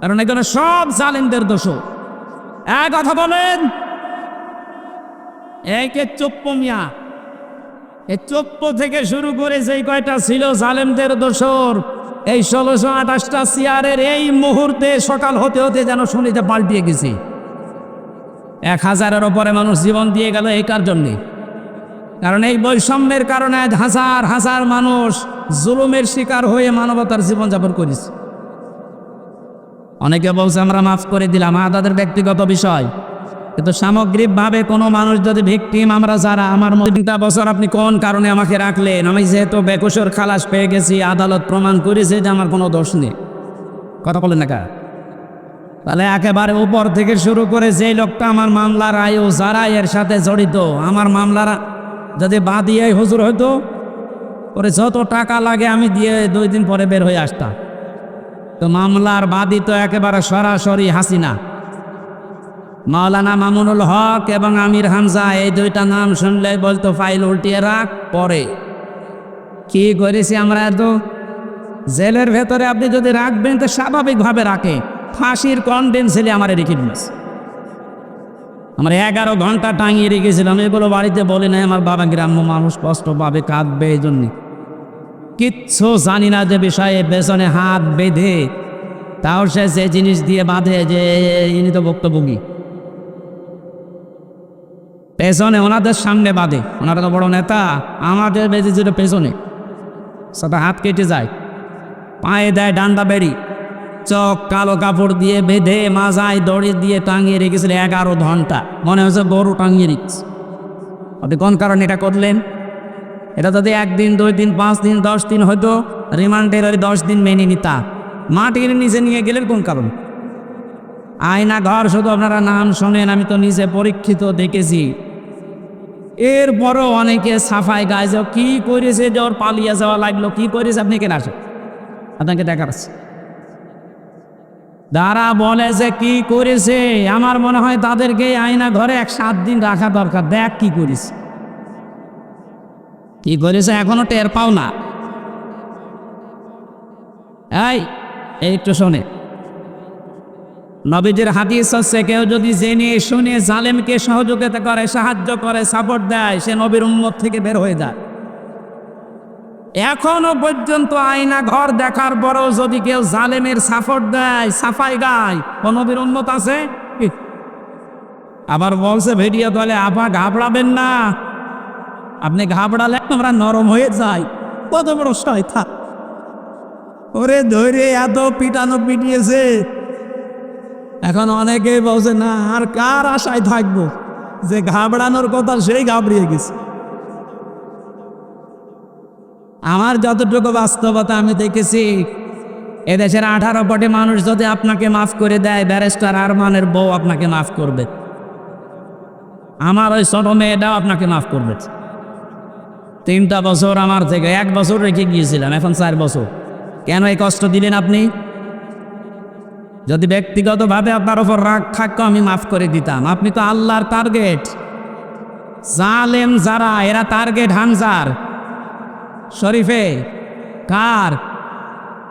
কারণ এখানে সব জালেমদের দোষ। এক কথা বলেন, একে চোপ্প মিয়া, এই চোপ্প থেকে শুরু করে যেই কয়টা ছিল জালেমদের দোসর, এই 1628টা চেয়ারের এই মুহূর্তে সকাল হতে হতে যেন শুনিতে পাল্টিয়ে গেছি। 1000-এর ওপরে মানুষ জীবন দিয়ে গেল এই কার জন্যে? কারণ এই বৈষম্যের কারণে হাজার হাজার মানুষ জুলুমের শিকার হয়ে মানবতার জীবনযাপন করেছে। অনেকে বলছে আমরা মাফ করে দিলাম, তাদের ব্যক্তিগত বিষয়, কিন্তু সামগ্রিকভাবে কোনো মানুষ যদি ভিকটিম, আমরা যারা, আমার 3টা বছর আপনি কোন কারণে আমাকে রাখলেন? আমি যেহেতু বেকসুর খালাস পেয়ে গেছি, আদালত প্রমাণ করেছে যে আমার কোনো দোষ নেই। কথা বলেন না কার? তাহলে একেবারে উপর থেকে শুরু করে যেই লোকটা আমার মামলার আয়ু, যারা এর সাথে জড়িত, আমার মামলার যদি বাদী হুজুর হইতো, ওরে যত টাকা লাগে আমি দিয়ে 2 দিন পরে বের হয়ে আসতাম। তো মামলার বাদী তো একেবারে সরাসরি হাসিনা। মাওলানা মামুনুল হক এবং আমির হামজা, এই 2টা নাম শুনলে বলতো ফাইল উল্টিয়ে রাখ, পরে কি করেছি আমরা? এত জেলের ভেতরে আপনি যদি রাখবেন তো স্বাভাবিকভাবে রাখে, ফাঁসির কন্ডেন্স ছেলে আমার রেখে দিয়েছে। আমরা 11 ঘন্টা টাঙিয়ে রেখেছিলাম। এগুলো বাড়িতে বলি নাই, আমার বাবা গ্রাম্য মানুষ কষ্ট পাবে, কাঁদবে, এই জন্যে কিচ্ছু জানি না যে বিষয়ে পেছনে হাত বেঁধে, তাও সে যে জিনিস দিয়ে বাঁধে যে ইনি তো ভুক্তভোগী, পেছনে ওনাদের সামনে বাঁধে, ওনারা তো বড় নেতা, আমাদের বেঁধে যেটা পেছনে, সেটা হাত কেটে যায়, পায়ে দেয় ডান্ডা বেড়ি, চোখ কালো কাপড় দিয়ে বেঁধে মাজায় দড়ি দিয়ে টাঙিয়ে রেখেছিল 11 ঘন্টা। মনে হচ্ছে গরু টাঙিয়ে রেখেছে। আপনি কোন কারণে এটা করলেন? এটা যদি 1 দিন, 2 দিন, 5 দিন, 10 দিন হয়তো রিমান্ডের ওই 10 দিন মেনে নিতা, মাটির নিচে নিয়ে গেলেন কোন কারণ? আয়না ঘর শুধু আপনারা নাম শোনেন, আমি তো নিজে পরীক্ষিত দেখেছি। এরপরও অনেকে সাফাই গায়ে যাও, কি করেছে যে ওর পালিয়ে যাওয়া লাগলো, কি করেছে আপনি কেন আসেন? আপনাকে দেখার আছে। যারা বলে যে কি করেছে, আমার মনে হয় তাদেরকে আয়না ঘরে 7 দিন রাখা দরকার। দেখ কি করেছে, কি করেছে এখনো টের পাও না। এই একটু শোনে, নবীজির হাদিস হচ্ছে, কেউ যদি জেনে শুনে জালেমকে সহযোগিতা করে, সাহায্য করে, সাপোর্ট দেয়, সে নবীর উম্মত থেকে বের হয়ে যায়। এখনো পর্যন্ত আয়না ঘর দেখার পরও যদি কেউ জালেমের সাপোর্ট দেয়, সাফাই গায়, ও নবীর উম্মত আছে? আবার বলছে ভিডিও দলে, আপা ঘাবড়াবেন না, আপনি ঘাবড়ালে আমরা নরম হয়ে যাই। কত বড় শয়তান! ওরে ধরে এত পিটানো পিটিয়েছে, এখন অনেকেই বলছে না আর কার আশায় থাকবো, যে ঘাবড়ানোর কথা সেই ঘাবড়িয়ে গেছে। আমার যতটুকু বাস্তবতা আমি দেখেছি, এদেশের 18 কোটি মানুষ যদি আপনাকে মাফ করে দেয়, ব্যারিস্টার আরমানের বউ আপনাকে মাফ করবে, আমার ওই ছোট মেয়েটাও আপনাকে মাফ করবে। 3টা বছর আমার থেকে 1 বছর রেখে গিয়েছিলাম, এখন 4 বছর। কেন এই কষ্ট দিলেন আপনি? যদি ব্যক্তিগতভাবে আপনার ওপর রাগ থাকতো আমি মাফ করে দিতাম। আপনি তো আল্লাহর টার্গেট। জালেম যারা, এরা টার্গেট হামজার শরীফে কার?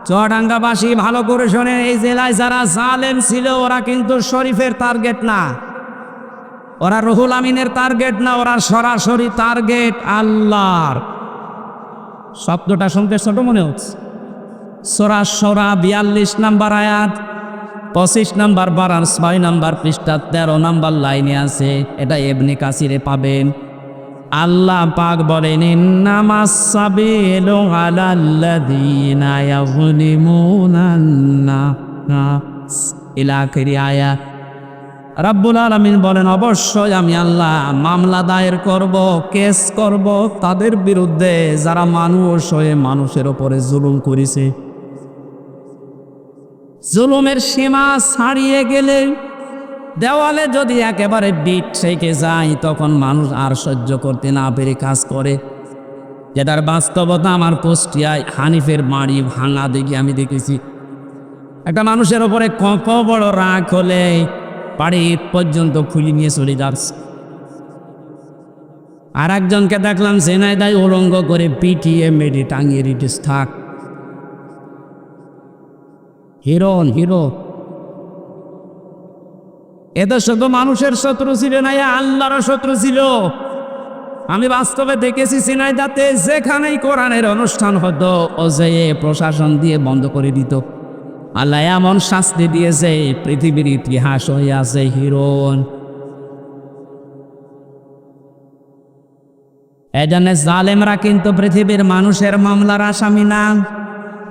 চুয়াডাঙ্গাবাসী ভালো করে শোনেন, এই জেলায় যারা জালেম ছিল ওরা কিন্তু শরীফের টার্গেট না, ওরা রুহুল আমিনের টার্গেট না, ওরা সরাসরি টার্গেট আল্লাহর। শব্দটা শুনতে ছোট মনে হচ্ছে। সূরা শুরা 42 নম্বর আয়াত, 25 নম্বর পারার 6 নম্বর পৃষ্ঠা 13 নম্বর লাইনে আছে। এটা ইবনে কাসিরে পাবেন। আল্লাহ পাক বলেন ইন্নামাস সাবিলু আলাল্লাযীনা ইয়াযলিমুনান নাস ইলা আখিরি আয়াত। রাব্বুল আলামিন বলেন অবশ্যই আমি আল্লাহ মামলা দায়ের করব, কেস করব তাদের বিরুদ্ধে যারা মানুষ হয়ে মানুষের উপরে জুলুম করেছে। জুলুমের সীমা ছাড়িয়ে গেলে, দেওয়ালে যদি একেবারে বিট ঠেকে যায়, তখন মানুষ আর সহ্য করতে না পেরে কাজ করে। যেটার বাস্তবতা আমার কুষ্টিয়ায় হানিফের বাড়ি ভাঙা দেখি আমি দেখেছি। একটা মানুষের ওপরে কত বড় রাগ হলে বাড়ি পর্যন্ত খুলে নিয়ে চলে যাচ্ছে। আর একজনকে দেখলাম জেনাইদায় উলঙ্গ করে পিটিয়ে মেডি টাঙিয়ে রিটিস থাক। হিরো এদের শুধু মানুষের শত্রু ছিল না, আল্লাহর শত্রু ছিল। আমি বাস্তবে দেখেছি সিনাইদাতে যেখানেই কোরআনের অনুষ্ঠান হতো ও যে প্রশাসন দিয়ে বন্ধ করে দিত। আল্লাহ এমন শাস্তি দিয়েছে পৃথিবীর ইতিহাস হয়ে আছে হিরোন। এজন্য জালেমরা কিন্তু পৃথিবীর মানুষের মামলার আসামি না,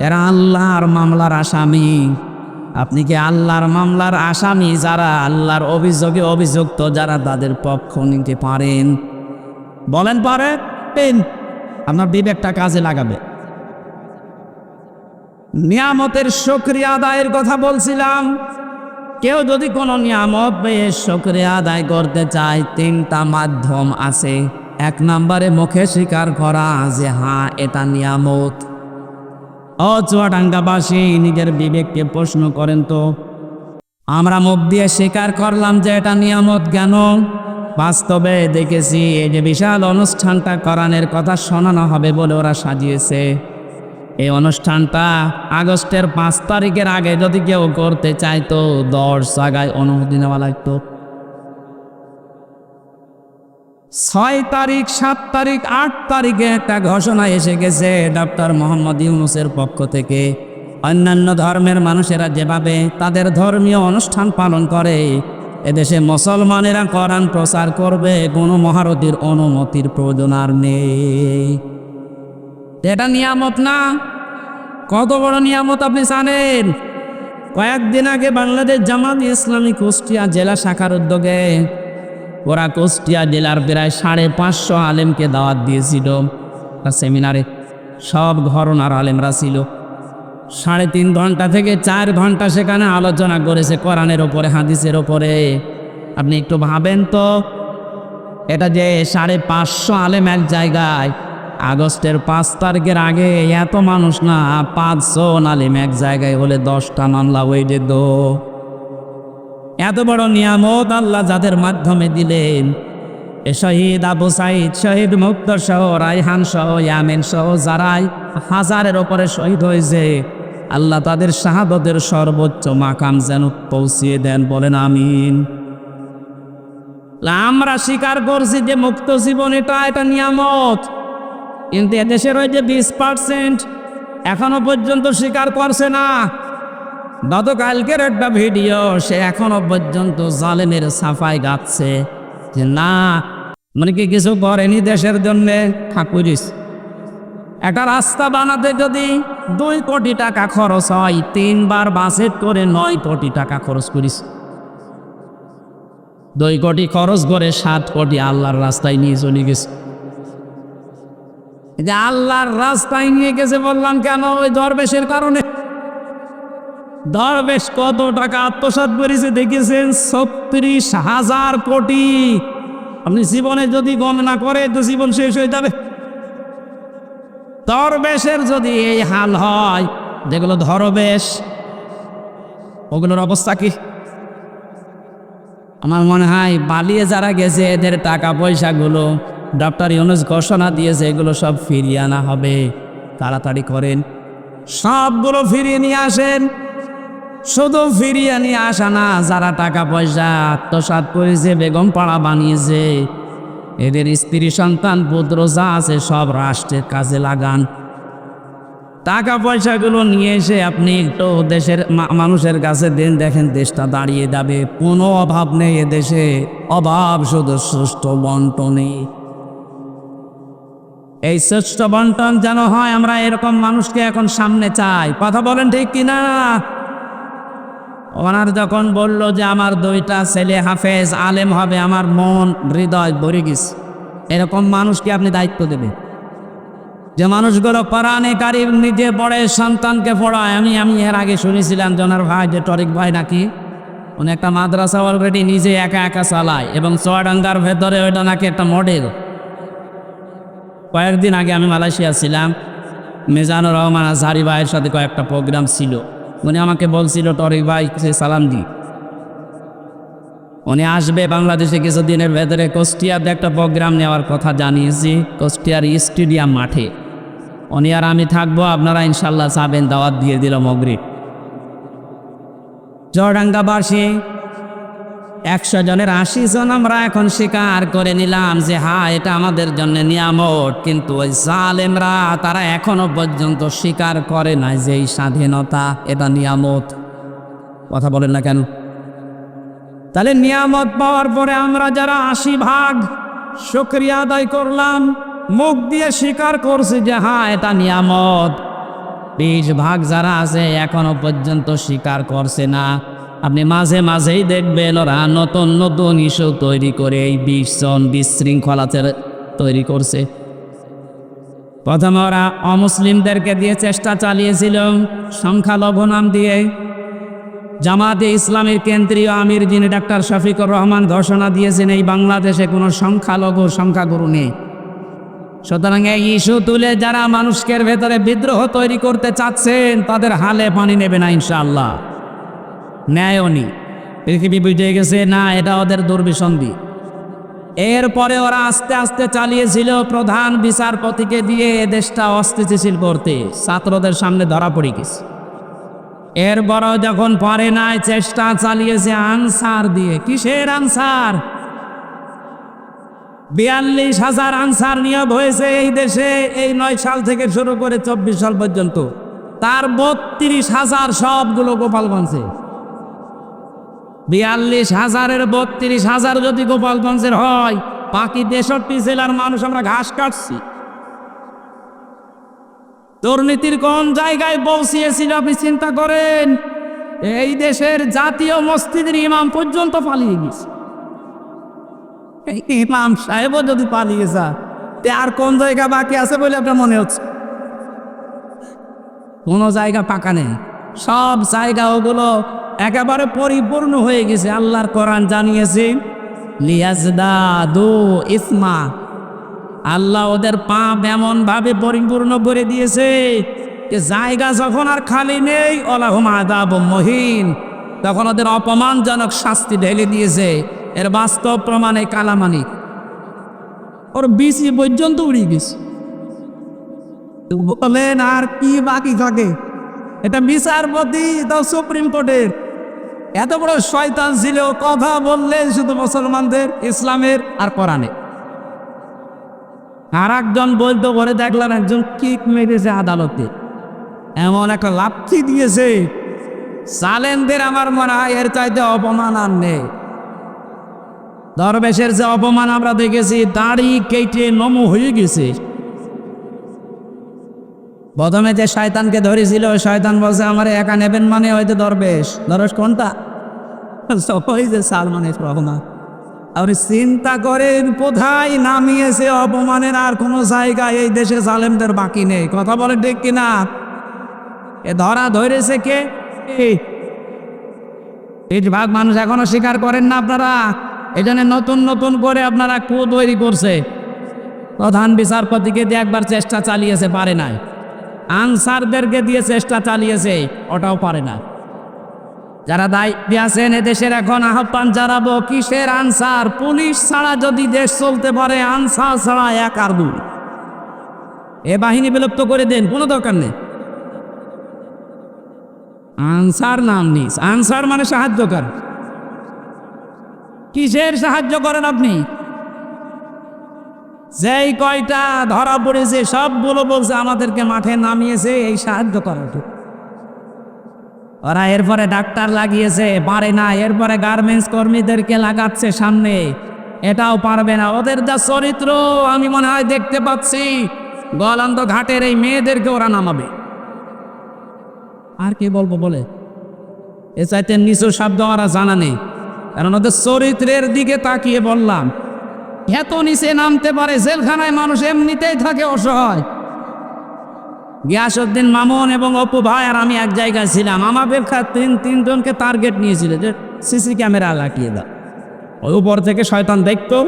এরা আল্লাহর মামলার আসামি। আপনি কি আল্লাহর মামলার আসামি যারা আল্লাহর অভিযোগে অভিযুক্ত যারা তাদের পক্ষ নিতে পারেন? বলেন পারেন? আপনার বিবেকটা কাজে লাগাবে। নিয়ামতের শুকরিয়া আদায়ের কথা বলছিলাম। কেউ যদি কোনো নিয়ামত পেয়ে শুকরিয়া আদায় করতে চায়, তিনটা মাধ্যম আছে। এক নম্বরে মুখে স্বীকার করা যে হ্যাঁ এটা নিয়ামত। ও চুয়াডাঙ্গাবাসী, নিজের বিবেককে প্রশ্ন করেন তো, আমরা মুখ দিয়ে স্বীকার করলাম যে এটা নিয়ামত কেন? বাস্তবে দেখেছি এই যে বিশাল অনুষ্ঠানটা কোরআনের কথা শোনানো হবে বলে ওরা সাজিয়েছে, এই অনুষ্ঠানটা আগস্টের 5 তারিখের আগে যদি কেউ করতে চাইতো 10 জায়গায় অনুমতি নেওয়া লাগতো। 6 তারিখ, 7 তারিখ, 8 তারিখে একটা ঘোষণা এসে গেছে ডক্টর মোহাম্মদ ইউনূসের পক্ষ থেকে। অন্যান্য ধর্মের মানুষেরা যেভাবে তাদের ধর্মীয় অনুষ্ঠান পালন করে, এদেশে মুসলমানেরা কোরআন প্রচার করবে, কোনো মহারথীর অনুমতির প্রয়োজন আর নেই। এটা নিয়ামত না? কত বড় নিয়ামত আপনি জানেন? কয়েকদিন আগে বাংলাদেশ জামাত ইসলামী কুষ্টিয়া জেলা শাখার উদ্যোগে ওরা কুষ্টিয়া জেলার প্রায় 550 আলেমকে দাওয়াত দিয়েছিল সেমিনারে। সব ঘরানার আলেমরা ছিল। 3.5 ঘন্টা থেকে 4 ঘন্টা সেখানে আলোচনা করেছে কোরআনের ওপরে, হাদিসের ওপরে। আপনি একটু ভাবেন তো, এটা যে 550 আলেম এক জায়গায়, আগস্টের 5 তারিখের আগে এত মানুষ না, 500 আলেম এক জায়গায় হলে 10টা মামলা হয়ে যেত। এত বড় নিয়ামত আল্লাহ যাদের মাধ্যমে দিলেন, এ শহীদ আবু সাইদ, শহীদ মুক্ত সহ, রায়হান সহ, ইয়ামিন সহ যারাই হাজারের ওপরে শহীদ হয়েছে, আল্লাহ তাদের শাহাদতের সর্বোচ্চ মাকাম যেন পৌঁছিয়ে দেন। বলেন আমিন। আমরা স্বীকার করছি যে মুক্ত জীবন এটা নিয়ামত, কিন্তু এদেশের ওই যে 20% এখনো পর্যন্ত স্বীকার করছে না। গতকালকের একটা ভিডিও, সে এখনো পর্যন্ত জালেমের সাফাই গাচ্ছে যে না, মানে কি কিছু করেনি দেশের জন্য। ঠাকুরিস একটা রাস্তা বানাতে যদি 2 কোটি টাকা খরচ হয়, 3 বার বাজেট করে 9 কোটি টাকা খরচ করিস। 2 কোটি খরচ করে 7 কোটি আল্লাহর রাস্তায় নিয়ে চলে গেছে। যে আল্লাহর রাস্তায় নিয়ে গেছে বললাম কেন? ওই দরবেশের কারণে। দরবেশ কত টাকা আত্মসাৎ করেছে দেখেছেন? 36,000 কোটি। আপনি জীবনে যদি গণনা করে তো জীবন শেষ হয়ে যাবে। দরবেশের যদি এই হাল হয়, যেগুলো ধরবেশ, ওগুলোর অবস্থা কি? আমার মনে হয় পালিয়ে যারা গেছে এদের টাকা পয়সাগুলো ডক্টর ইউনূস ঘোষণা দিয়েছে এগুলো সব ফিরিয়ে আনা হবে। তাড়াতাড়ি করেন, সবগুলো ফিরিয়ে নিয়ে আসেন। শুধু ফিরিয়ে নিয়ে আসা না, যারা টাকা পয়সা আত্মসাৎ করেছে, বেগম পাড়া বানিয়েছে, এদের স্ত্রী সন্তান পুত্র যা আছে সব রাষ্ট্রের কাজে লাগান। টাকা পয়সাগুলো নিয়ে এসে আপনি একটু দেশের মানুষের কাছে দেন, দেখেন দেশটা দাঁড়িয়ে যাবে। কোনো অভাব নেই এদেশে, অভাব শুধু সুষ্ঠু বন্টনে। এই শ্রেষ্ঠ বন্টন যেন হয়, আমরা এরকম মানুষকে এখন সামনে চাই। কথা বলেন ঠিক কিনা? ওনার যখন বলল যে আমার 2টা ছেলে হাফেজ আলেম হবে, আমার মন হৃদয় ভরে গেছে। এরকম মানুষকে আপনি দায়িত্ব দেবেন, যে মানুষগুলো কোরআনে কারিম নিজে পড়ে, সন্তানকে পড়ায়। আমি এর আগে শুনেছিলাম যে ওনার ভাই, যে টরিক ভাই নাকি, উনি একটা মাদ্রাসা অলরেডি নিজে একা একা চালায়, এবং চুয়াডাঙ্গার ভেতরে ওইটা নাকি একটা মডেল। কয়েকদিন আগে আমি মালয়েশিয়া ছিলাম, মিজানুর রহমান আজহারি ভাইয়ের সাথে কয়েকটা প্রোগ্রাম ছিল। উনি আমাকে বলছিল টরিক ভাই সালাম দি, উনি আসবে বাংলাদেশে কিছুদিনের ভেতরে। কুষ্টিয়াতে একটা প্রোগ্রাম নেওয়ার কথা জানিয়েছি, কুষ্টিয়ার স্টেডিয়াম মাঠে। উনি আর আমি থাকবো, আপনারা ইনশাল্লাহ যাবেন, দাওয়াত দিয়ে দিল মগরিব। চুয়াডাঙ্গাবাসী 100 জনের 80 জন আমরা এখন স্বীকার করে নিলাম যে হ্যাঁ, এটা আমাদের জন্য নিয়ামত। কিন্তু ওই জালেমরা তারা এখনো পর্যন্ত স্বীকার করে নাই যে এই স্বাধীনতা এটা নিয়ামত। কথা বলেন না কেন? তাহলে নিয়ামত পাওয়ার পরে আমরা যারা 80% শুকরিয়া আদায় করলাম, মুখ দিয়ে স্বীকার করছি যে হ্যাঁ এটা নিয়ামত, 20% যারা আছে এখনো পর্যন্ত স্বীকার করছে না। আপনি মাঝে মাঝেই দেখবেন ওরা নতুন নতুন ইস্যু তৈরি করে এই বিশৃঙ্খলা তৈরি করছে। প্রথমে ওরা অমুসলিমদেরকে দিয়ে চেষ্টা চালিয়েছিল সংখ্যালঘু নাম দিয়ে। জামাতে ইসলামের কেন্দ্রীয় আমির যিনি ডাক্তার শফিকুর রহমান ঘোষণা দিয়েছেন এই বাংলাদেশে কোনো সংখ্যাগুরু নেই। সুতরাং এই ইস্যু তুলে যারা মানুষের ভেতরে বিদ্রোহ তৈরি করতে চাচ্ছেন তাদের হালে পানি নেবে না ইনশাআল্লাহ। ন্যায়নি পৃথিবী বুঝে গেছে না, এটা ওদের দুর্বিসন্ধি। এরপরে ওরা আস্তে আস্তে চালিয়েছিল প্রধান বিচারপতিকে দিয়ে দেশটা অস্থিতিশীল করতে, ছাত্রদের সামনে ধরা পড়ে গেছে। এরপরও যখন পারে নাই, চেষ্টা চালিয়েছে আনসার দিয়ে। কিসের আনসার? 42,000 আনসার নিয়োগ হয়েছে এই দেশে, এই 9 সাল থেকে শুরু করে 24 সাল পর্যন্ত। তার 32,000 সবগুলো গোপালগঞ্জে। 42,000-এর 32,000 যদি গোপালগঞ্জের হয়, বাকি 63 জেলার মানুষ আমরা ঘাস কাটছি। দুর্নীতির কোন জায়গায় পৌঁছিয়েছিল আপনি চিন্তা করেন? এই দেশের জাতীয় মসজিদের ইমাম পর্যন্ত পালিয়ে গেছে। এই ইমাম সাহেবও যদি পালিয়ে যায়, আর কোন জায়গা বাকি আছে বলে আপনার মনে হচ্ছে? কোনো জায়গা পাকা নেই, সব জায়গা ওগুলো একেবারে পরিপূর্ণ হয়ে গেছে। আল্লাহর কোরআন জানিয়েছে লিয়াজদাদু ইসমা, আল্লাহ ওদের পাপ এমন ভাবে পরিপূর্ণ করে দিয়েছে যে জায়গা যখন আর খালি নেই, ওলাহুম আযাবুম মুহিন, তখন ওদের অপমানজনক শাস্তি ঢেলে দিয়েছে। এর বাস্তব প্রমাণে কালামানি ওর বিসি পর্যন্ত উড়ে গেছে। বলেন আর কি বাকি থাকে? এটা বিচারপতি তাও সুপ্রিম কোর্টের এত বড় শয়তান ছিল, কথা বললেন শুধু মুসলমানদের, ইসলামের আর কোরআনে। আর একজন বলতে করে দেখলাম একজন কিক মেরেছে আদালতে, এমন একটা লাথি দিয়েছে, সালেনদের আমার মনে হয় এর চাইতে অপমান আর নেই। দরবেশের যে অপমান আমরা দেখেছি, দাড়ি কেটে নমু হয়ে গেছে। প্রথমে যে শয়তানকে ধরেছিল, শয়তান বলছে আমার একা নেবেন মানে হয়তো দরবেশ। দরবেশ কোনটা? ওই যে সালমানের রহমান। আপনি চিন্তা করেন কোথায় নামিয়েছে অপমানের আর কোনো জায়গা এই দেশে জালেমদের বাকি নেই। কথা বলে ঠিক কিনা? এ ধরা ধরেছে কে? 20% মানুষ এখনো স্বীকার করেন না আপনারা। এই জন্য নতুন নতুন করে আপনারা তৈরি করছে। প্রধান বিচারপতিকে দিয়ে একবার চেষ্টা চালিয়েছে, পারে নাই। আনসারদেরকে দিয়ে চেষ্টা চালিয়েছে, ওটাও পারে না। যারা দায়িত্বে আছেন এদেশের এখন আহ্বান জানাবো, কিসের আনসার? পুলিশ ছাড়া যদি দেশ চলতে পারে, আনসার ছাড়া 1 আর 2। এ বাহিনী বিলুপ্ত করে দেন, কোনো দরকার নেই। আনসার নাম নিস, আনসার মানে সাহায্যকার। কিসের সাহায্য করেন আপনি? যেই কয়টা ধরা পড়েছে সবগুলো বলছে আমাদেরকে মাঠে নামিয়েছে এই সাহায্য করার। ওরা এরপরে ডাক্তার লাগিয়েছে, পারে না। এরপরে গার্মেন্টস কর্মীদেরকে লাগাচ্ছে সামনে, এটাও পারবে না। ওদের যা চরিত্র আমি মনে হয় দেখতে পাচ্ছি, গলান্দ ঘাটের এই মেয়েদেরকে ওরা নামাবে। আর কি বলবো বলে, এ চাইতে নিচু শব্দ ওরা জানা নেই, কারণ ওদের চরিত্রের দিকে তাকিয়ে বললাম এত নিচে নামতে পারে। জেলখানায় মানুষ এমনিতেই থাকে অসহায়। গিয়াসউদ্দিন মামুন এবং অপু ভাই আর আমি এক জায়গায় ছিলাম। আমাদের তিনজনকে টার্গেট নিয়েছিল যে সিসি ক্যামেরা লাগিয়ে দাও। ওই উপর থেকে শয়তান দেখতো,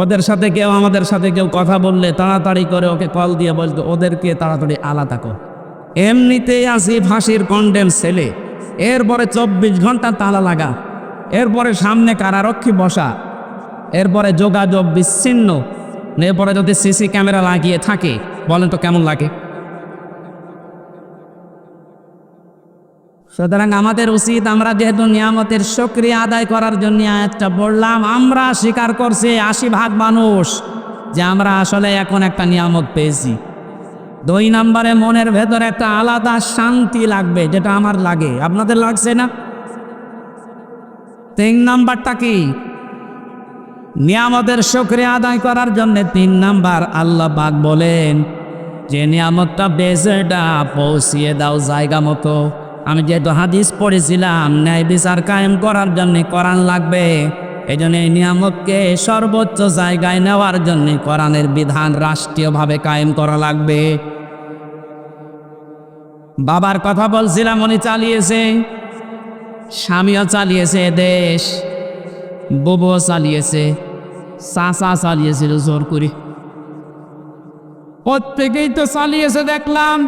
ওদের সাথে কেউ আমাদের সাথে কেউ কথা বললে তাড়াতাড়ি করে ওকে কল দিয়ে বলতো ওদেরকে তাড়াতাড়ি আলাদা কর। এমনিতেই আসি ফাঁসির কন্ডেম ছেলে, এরপরে 24 ঘন্টা তালা লাগা, এরপরে সামনে কারারক্ষী বসা, এরপরে যোগাযোগ বিচ্ছিন্ন, এরপরে যদি সিসি ক্যামেরা লাগিয়ে থাকে বলেন তো কেমন লাগে? সুতরাং আমাদের উচিত, আমরা যেহেতু নিয়ামতের শুকরিয়া আদায় করার জন্য আয়াতটা পড়লাম, আমরা স্বীকার করছি 80% মানুষ যে আমরা আসলে এখন একটা নিয়ামত পেয়েছি। 2 নম্বরে মনের ভেতরে একটা আলাদা শান্তি লাগবে, যেটা আমার লাগে, আপনাদের লাগছে না? 3 নাম্বারটা কি? নিয়ামতের শুকরিয়া আদায় করার জন্য 3 নাম্বার আল্লাহ পাক বলেন যে নিয়ামতটা পেয়েছে এটা পৌঁছিয়ে দাও জায়গা মতো। আমি যেহেতু হাদিস পড়েছিলাম ন্যায় বিচার কায়েম করার জন্য কোরআন লাগবে, এই জন্য এই নিয়ামতকে সর্বোচ্চ জায়গায় নেওয়ার জন্য কোরআনের বিধান রাষ্ট্রীয়ভাবে কায়েম করা লাগবে। বাবার কথা বলছিলাম, উনি চালিয়েছে, স্বামীও চালিয়েছে দেশ, বুবুও চালিয়েছে, চাচা চালিয়েছিল জোর করে, প্রত্যেকেই তো চালিয়েছে দেখলাম।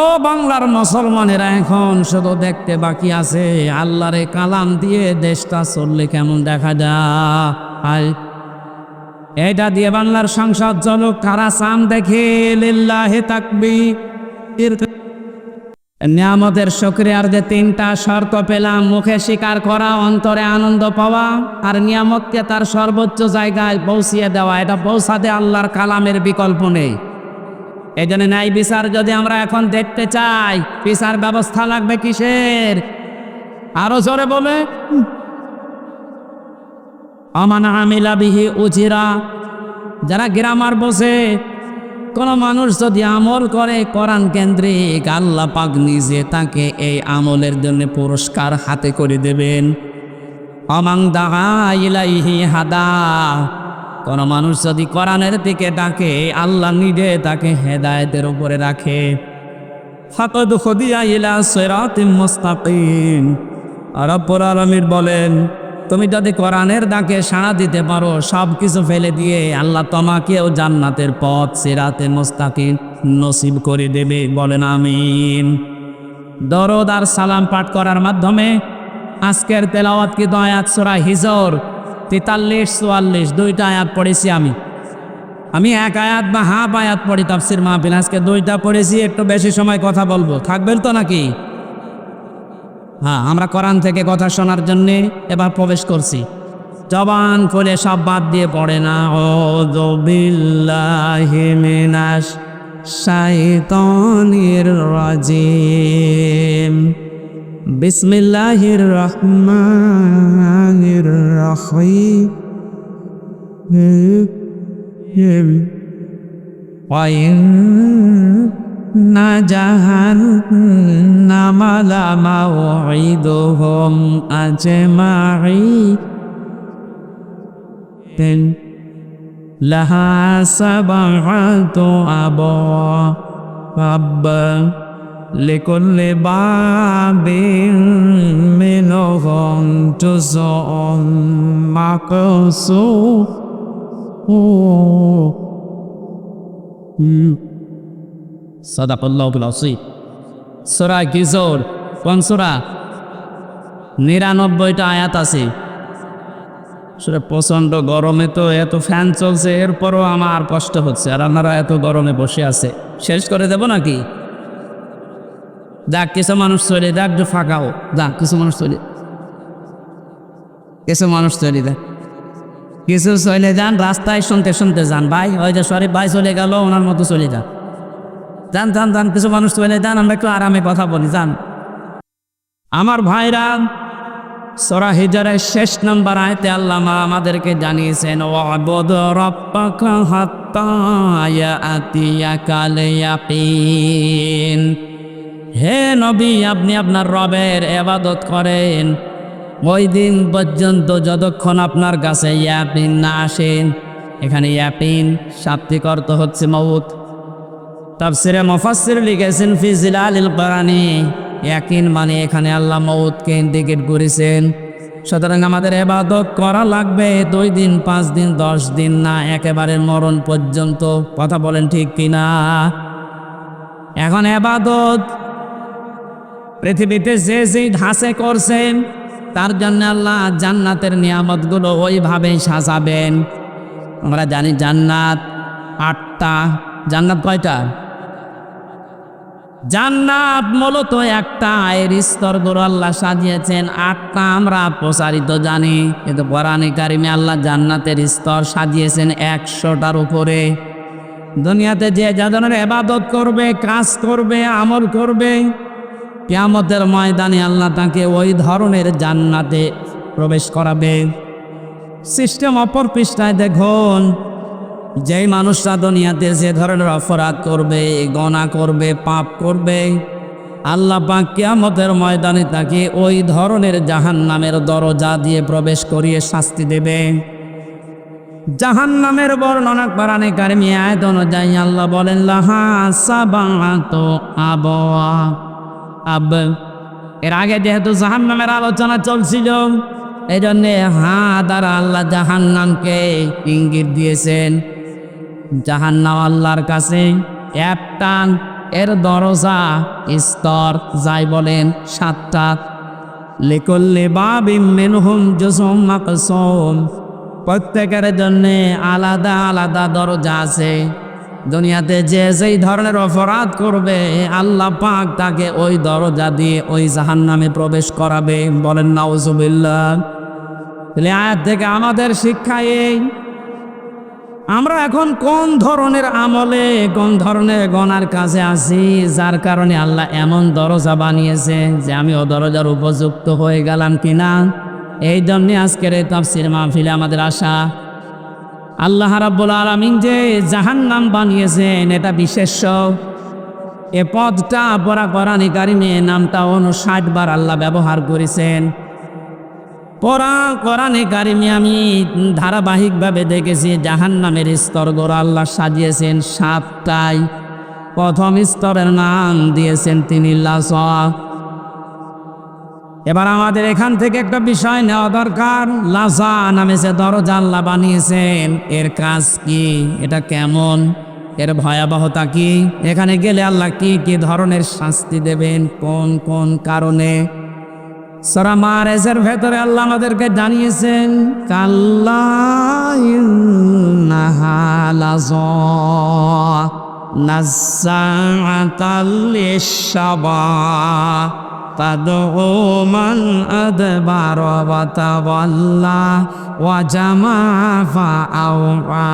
ও বাংলার মুসলমানেরা এখন শুধু দেখতে বাকি আছে আল্লাহরে কালাম দিয়ে দেশটা চললে কেমন দেখা যায়। এটা দিয়ে বাংলার সংসদ চলুক, কারা চান দেখে লিল্লাহি তাকবীর। নিয়ামতের শুকরিয়ার যে 3টা শর্ত পেলাম, মুখে স্বীকার করা, অন্তরে আনন্দ পাওয়া, আর নিয়ামতকে তার সর্বোচ্চ জায়গায় পৌঁছিয়ে দেওয়া। এটা পৌঁছাতে আল্লাহর কালামের বিকল্প নেই। এই জন্য ন্যায় বিচার যদি আমরা এখন দেখতে চাই, বিচার ব্যবস্থা লাগবে কিসের? আরো জোরে বলে, আমান আমিলা বিহি উজিরা। যারা গ্রামার বসে কোন মানুষ যদি আমল করে কোরআন কেন্দ্রিক, আল্লাহ পাক নিজে তাকে এই আমলের জন্য পুরস্কার হাতে করে দেবেন। আমান দাআ ইলাইহি হাদা। কোন মানুষ যদি কোরআনের দিকে ডাকে, আল্লাহ নিজে তাকে হেদায়েতের উপরে রাখে। ফাকাদ খুদিয়া ইলা সিরাতিম মুস্তাকিম। রব্বুল আলামিন বলেন, তুমি যদি কোরআনের ডাকে সাড়া দিতে পারো, সব কিছু ফেলে দিয়ে আল্লাহ তোমাকেও জান্নাতের পথ সিরাতে মুস্তাকিম নসিব করে দেবে। বলেন আমিন। দরুদ আর সালাম পাঠ করার মাধ্যমে আজকের তেলাওয়াতকৃত আয়াত সূরা হিজর 43-44 2টা আয়াত পড়েছি। আমি এক আয়াত বা হাফ আয়াত পড়ি তাফসীর মাহফিল, আজকে 2টা পড়েছি। একটু বেশি সময় কথা বলবো, থাকবেন তো নাকি? হ্যাঁ, আমরা কোরআন থেকে কথা শোনার জন্যে এবার প্রবেশ করছি। জবান খুলে সব বাদ দিয়ে পড়ে না। আউযু বিল্লাহি মিনাশ শাইতানির রাজিম। বিসমিল্লাহির রহমানির রহিম। ওয়াইন্না জাহান্নামা লামাউইদুহুম আজমাইন। লাহা সাবআতু আবওয়াব লিকুল্লি বাবিন মিনহুম জুজউন মাকসুম। সাদাকাল্লাহুল আযীম। সূরা হিজর কোন সূরা? 99টা আয়াত আছে। প্রচণ্ড গরমে তো এত ফ্যান চলছে, এরপরও আমার কষ্ট হচ্ছে, আর আপনারা এত গরমে বসে আছে। শেষ করে দেব নাকি? যাক, কিছু মানুষ চলে যাক, একটু ফাঁকাও যাক, কিছু মানুষ চলে দেয়, কিছু চলে যান, রাস্তায় শুনতে শুনতে যান। ভাই ওই যে শরীফ ভাই চলে গেল, ওনার মতো চলে যান, যান যান যান, কিছু মানুষ চলে যান, আমরা একটু আরামে কথা বলি, যান। আমার ভাইরা, সূরা হিজরের শেষ নম্বর আয়াতে আল্লাহ আমাদেরকে জানিয়েছেন, ওয়াবুদ রাব্বাকা হাত্তা হাত্তা ইয়াতিয়াকাল ইয়াকিন। হে নবী, আপনি আপনার রবের ইবাদত করেন ওই দিন পর্যন্ত যতক্ষণ আপনার কাছে ইয়াকিন না আসেন। এখানে ইয়াকিন শাব্দিক অর্থ হচ্ছে মউত। তাফসিরে মুফাসসির লিখেছেন ফি জিলালিল কুরআনি, ইয়াকিন মানে এখানে আল্লাহ মউতকে ইন্ডিকেট করেছেন। সুতরাং আমাদের ইবাদত করা লাগবে 2 দিন 5 দিন 10 দিন না, একেবারে মরণ পর্যন্ত। কথা বলেন ঠিক কিনা? এখন ইবাদত পৃথিবীতে যে যেই ধাঁচে করছেন তার জন্য আল্লাহ জান্নাতের নিয়ামতগুলো ওইভাবেই সাজাবেন। আমরা জানি জান্নাত 8টা। জান্নাত কয়টা? জান্নাত মূলত একটা, এর স্তরগুলো আল্লাহ সাজিয়েছেন 8টা। আমরা প্রচারিত জানি, কিন্তু কোরআনে কারিমে আল্লাহ জান্নাতের স্তর সাজিয়েছেন 100টার উপরে। দুনিয়াতে যে যাদের ইবাদত করবে, কাজ করবে, আমল করবে, কিয়ামতের ময়দানে আল্লাহ তাকে ওই ধরনের জান্নাতে প্রবেশ করাবে। সিস্টেম অপর পৃষ্ঠায় দেখুন, যেই মানুষরা দুনিয়াতে যে ধরনের অপরাধ করবে, গনা করবে, পাপ করবে, আল্লাহ পাক কিয়ামতের ময়দানে তাকে ওই ধরনের জাহান্নামের দরজা দিয়ে প্রবেশ করিয়ে শাস্তি দেবে। জাহান্নামের বর্ণনা কোরআনে কারিমে আয়াত অনুযায়ী আল্লাহ বলেন লাহা সাবাতু আবওয়াব। এর আগে যেহেতু জাহান্নামের আলোচনা চলছিল, এই জন্যে দ্বারা আল্লাহ জাহান্নামকে ইঙ্গিত দিয়েছেন। জাহান্নাম আল্লাহর কাছে একটা, এর দরজা স্তর যাই বলেন 7টা। লিকুল্লি বাবিম মিনহুম জুজুম মাকসুম, প্রত্যেকের জন্যে আলাদা আলাদা দরজা আছে। দুনিয়াতে যে যেই ধরনের অপরাধ করবে আল্লাহ পাক তাকে ওই দরজা দিয়ে ওই জাহান্নামে প্রবেশ করাবে। বলেন নাউজুবিল্লাহ। তাহলে আয়াত থেকে আমাদের শিক্ষা এই, আমরা এখন কোন ধরনের আমলে, কোন ধরনের গনার কাছে আছি, যার কারণে আল্লাহ এমন দরজা বানিয়েছে যে আমি ও দরজার উপযুক্ত হয়ে গেলাম কিনা। এই জন্যে আজকের এই তাফসীর মাহফিলে আমাদের আশা। আল্লাহ রাব্বুল আলামিন যে জাহান্নাম বানিয়েছেন এটা বিশেষ্য। এ পদটা কোরআনে কারিমে নামটা 59 বার আল্লাহ ব্যবহার করেছেন। কোরআনে কারিমে আমি ধারাবাহিকভাবে দেখেছি জাহান্নামের স্তরগুলো আল্লাহ সাজিয়েছেন 7টায়। প্রথম স্তরের নাম দিয়েছেন তিনি লাযা। এবার আমাদের এখান থেকে একটা বিষয় নেওয়া দরকার। লাযা নামে যে দরজা আল্লাহ বানিয়েছেন, এর কাজ কি, এটা কেমন, এর ভয়াবহতা কি, এখানে গেলে আল্লাহ কি কি ধরনের শাস্তি দেবেন, কোন কোন কারণে। সূরা মাআরিজের ভেতরে আল্লাহ আমাদেরকে জানিয়েছেন কাল্লা ইন্নাহা লাযা নাযাআতাল লিশশাবা তাদউ মান আদবারা ওয়া তাওয়াল্লা ওয়া জামা ফাআওয়া।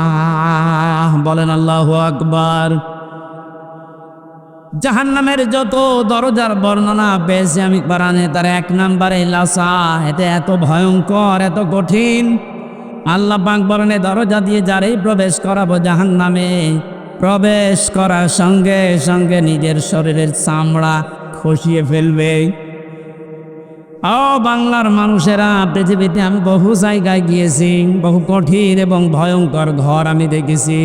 বলেন আল্লাহু আকবার। জাহান্নামের যত দরজার বর্ণনা পেয়েছি আমি কোরআনে, তার 1 নম্বরে লাযা। এটা এত ভয়ঙ্কর, এত কঠিন। আল্লাহ পাক বলেন এই দরজা দিয়ে যারাই প্রবেশ করাবো জাহান্নামে, প্রবেশ করার সঙ্গে সঙ্গে নিজের শরীরের চামড়া খসিয়ে ফেলবে। ও বাংলার মানুষেরা, পৃথিবীতে আমি বহু জায়গায় গিয়েছি, বহু কঠিন এবং ভয়ঙ্কর ঘর আমি দেখেছি,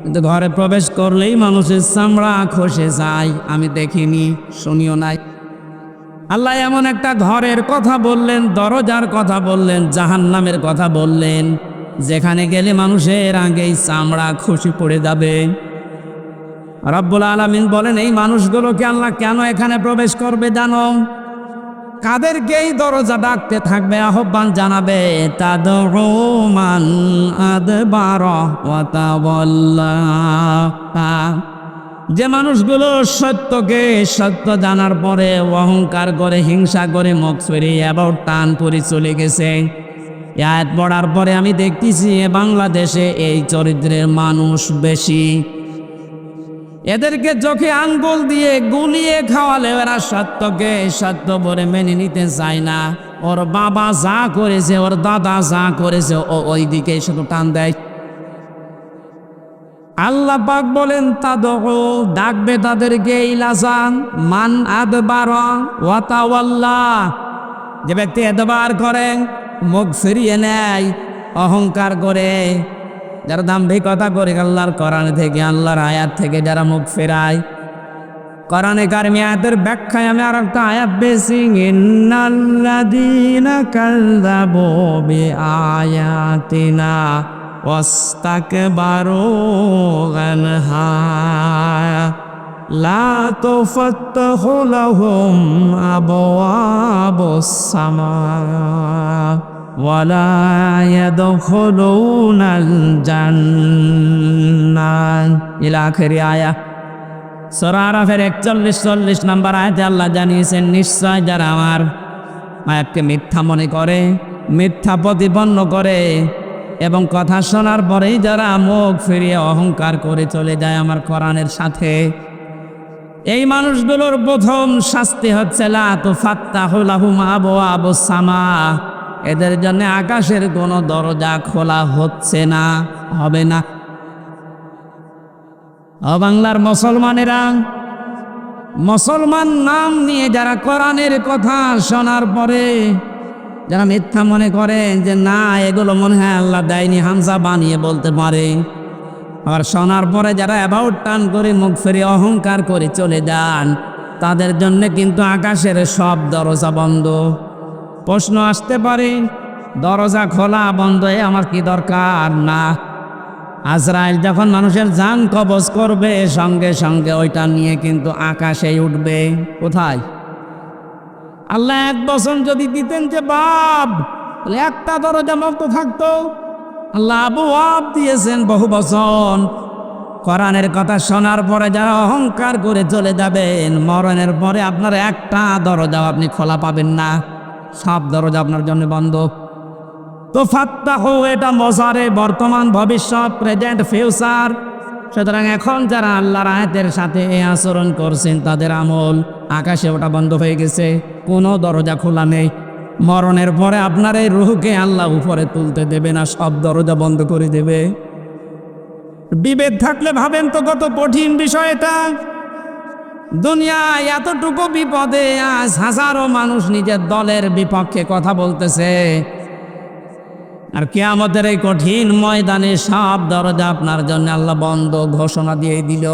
কিন্তু ঘরে প্রবেশ করলেই মানুষের চামড়া খসে যায়। আমি দেখিনি, শুনিও নাই। আল্লাহ এমন একটা ঘরের কথা বললেন, দরজার কথা বললেন, জাহান্নামের কথা বললেন, যেখানে গেলে মানুষের আগেই চামড়া খসে পড়ে যাবে। রব্বুল আলামিন বলেন এই মানুষগুলোকে আল্লাহ কেন এখানে প্রবেশ করবে জানো? কাদেরকে এই দরজা ডাকতে থাকবে, আহ্বান জানাবে, তাদউ মান আদবারা ওয়া তাওয়াল্লা। যে মানুষগুলো সত্যকে সত্য জানার পরে অহংকার করে, হিংসা করে, মুখ ফিরিয়ে আবার টান পরে চলে গেছে। আয়াত পড়ার পরে আমি দেখতেছি বাংলাদেশে এই চরিত্রের মানুষ বেশি। এদেরকে চোখে আঙ্গুল দিয়ে গুলিয়ে খাওয়ালে এরা সত্যকে সত্য বলে মেনে নিতে চায় না। ওর বাবা যা করেছে, ওর দাদা যা করেছে, ও ওই দিকে শুধু টান দেয়। আল্লাহ পাক বলেন তাদউ, ডাকবে তাদেরকে ইলাসান মান আদবারা ওয়া তাওয়াল্লা, যে ব্যক্তি এতবার করে মুখ ফিরিয়ে নেয় অহংকার করে, যারা দাম্ভিকতা করে আল্লাহর কোরআন থেকে আল্লাহর আয়াত থেকে যারা মুখ ফেরায়। কোরআনে কারিমে আয়াতের ব্যাখ্যায় আমি আর একটা আয়াত পেয়েছি, ইন্নাল্লাযীনা কাযযাবু বিআয়াতিনা ওয়াস্তাকবারু আনহা লা তুফাত্তাহু লাহুম আবওয়াবুস সামা ওয়ালা ইয়াদখুলুনাল জান্নাহ ইলা আখিরি আয়া। সূরা আরাফের 41-40 নম্বর আয়াতে আল্লাহ জানিয়েছেন, নিশ্চয় যারা আমার আয়াতকে মিথ্যা মনে করে, মিথ্যা প্রতিপন্ন করে এবং কথা শোনার পরেই যারা মুখ ফিরিয়ে অহংকার করে চলে যায় আমার কোরআনের সাথে, এই মানুষগুলোর প্রথম শাস্তি হচ্ছে লা তুফাত্তাহু লাহুম আবওয়াবুস সামা, এদের জন্য আকাশের কোনো দরজা খোলা হচ্ছে না, হবে না। ও বাংলার মুসলমানেরা, মুসলমান নাম নিয়ে যারা কোরআনের কথা শোনার পরে যারা মিথ্যা মনে করে যে না এগুলো মনে হয় আল্লাহ দেয়নি, হামজা বানিয়ে বলতে পারে, আবার শোনার পরে যারা অ্যাবাউট টান করে মুখ ফিরে অহংকার করে চলে যান, তাদের জন্য কিন্তু আকাশের সব দরজা বন্ধ। প্রশ্ন আসতে পারে, দরজা খোলা বন্ধ এ আমার কি দরকার? না, আজরাইল যখন মানুষের জান কবজ করবে সঙ্গে সঙ্গে ওইটা নিয়ে কিন্তু আকাশে উঠবে। কোথায়? আল্লাহ এক বছর যদি দিতেন যে বাপ, তাহলে একটা দরজা মুক্ত থাকতো। আল্লাহ আবওয়াব দিয়েছেন বহু বছর। কোরআনের কথা শোনার পরে যারা অহংকার করে চলে যাবেন, মরণের পরে আপনার একটা দরজাও আপনি খোলা পাবেন না, সব দরজা আপনার জন্য বন্ধ। তো ফাত্তাহু এটা মজারে, বর্তমান, ভবিষ্যৎ, প্রেজেন্ট, ফিউচার। সুতরাং এখন যারা আল্লাহর আয়াতের সাথে এই আচরণ করছেন তাদের আমল আকাশে ওটা বন্ধ হয়ে গেছে, কোনো দরজা খোলা নেই। মরণের পরে আপনার এই রুহকে আল্লাহ উপরে তুলতে দেবে না, সব দরজা বন্ধ করে দেবে। বিবেক থাকলে ভাবেন তো কত কঠিন বিষয় এটা। দুনিয়ায় এতটুকু বিপদে আজ হাজারো মানুষ নিজের দলের বিপক্ষে কথা বলতেছে, আর কিয়ামতের এই কঠিন ময়দানে সব দরজা আপনার জন্য আল্লাহ বন্ধ ঘোষণা দিয়ে দিল।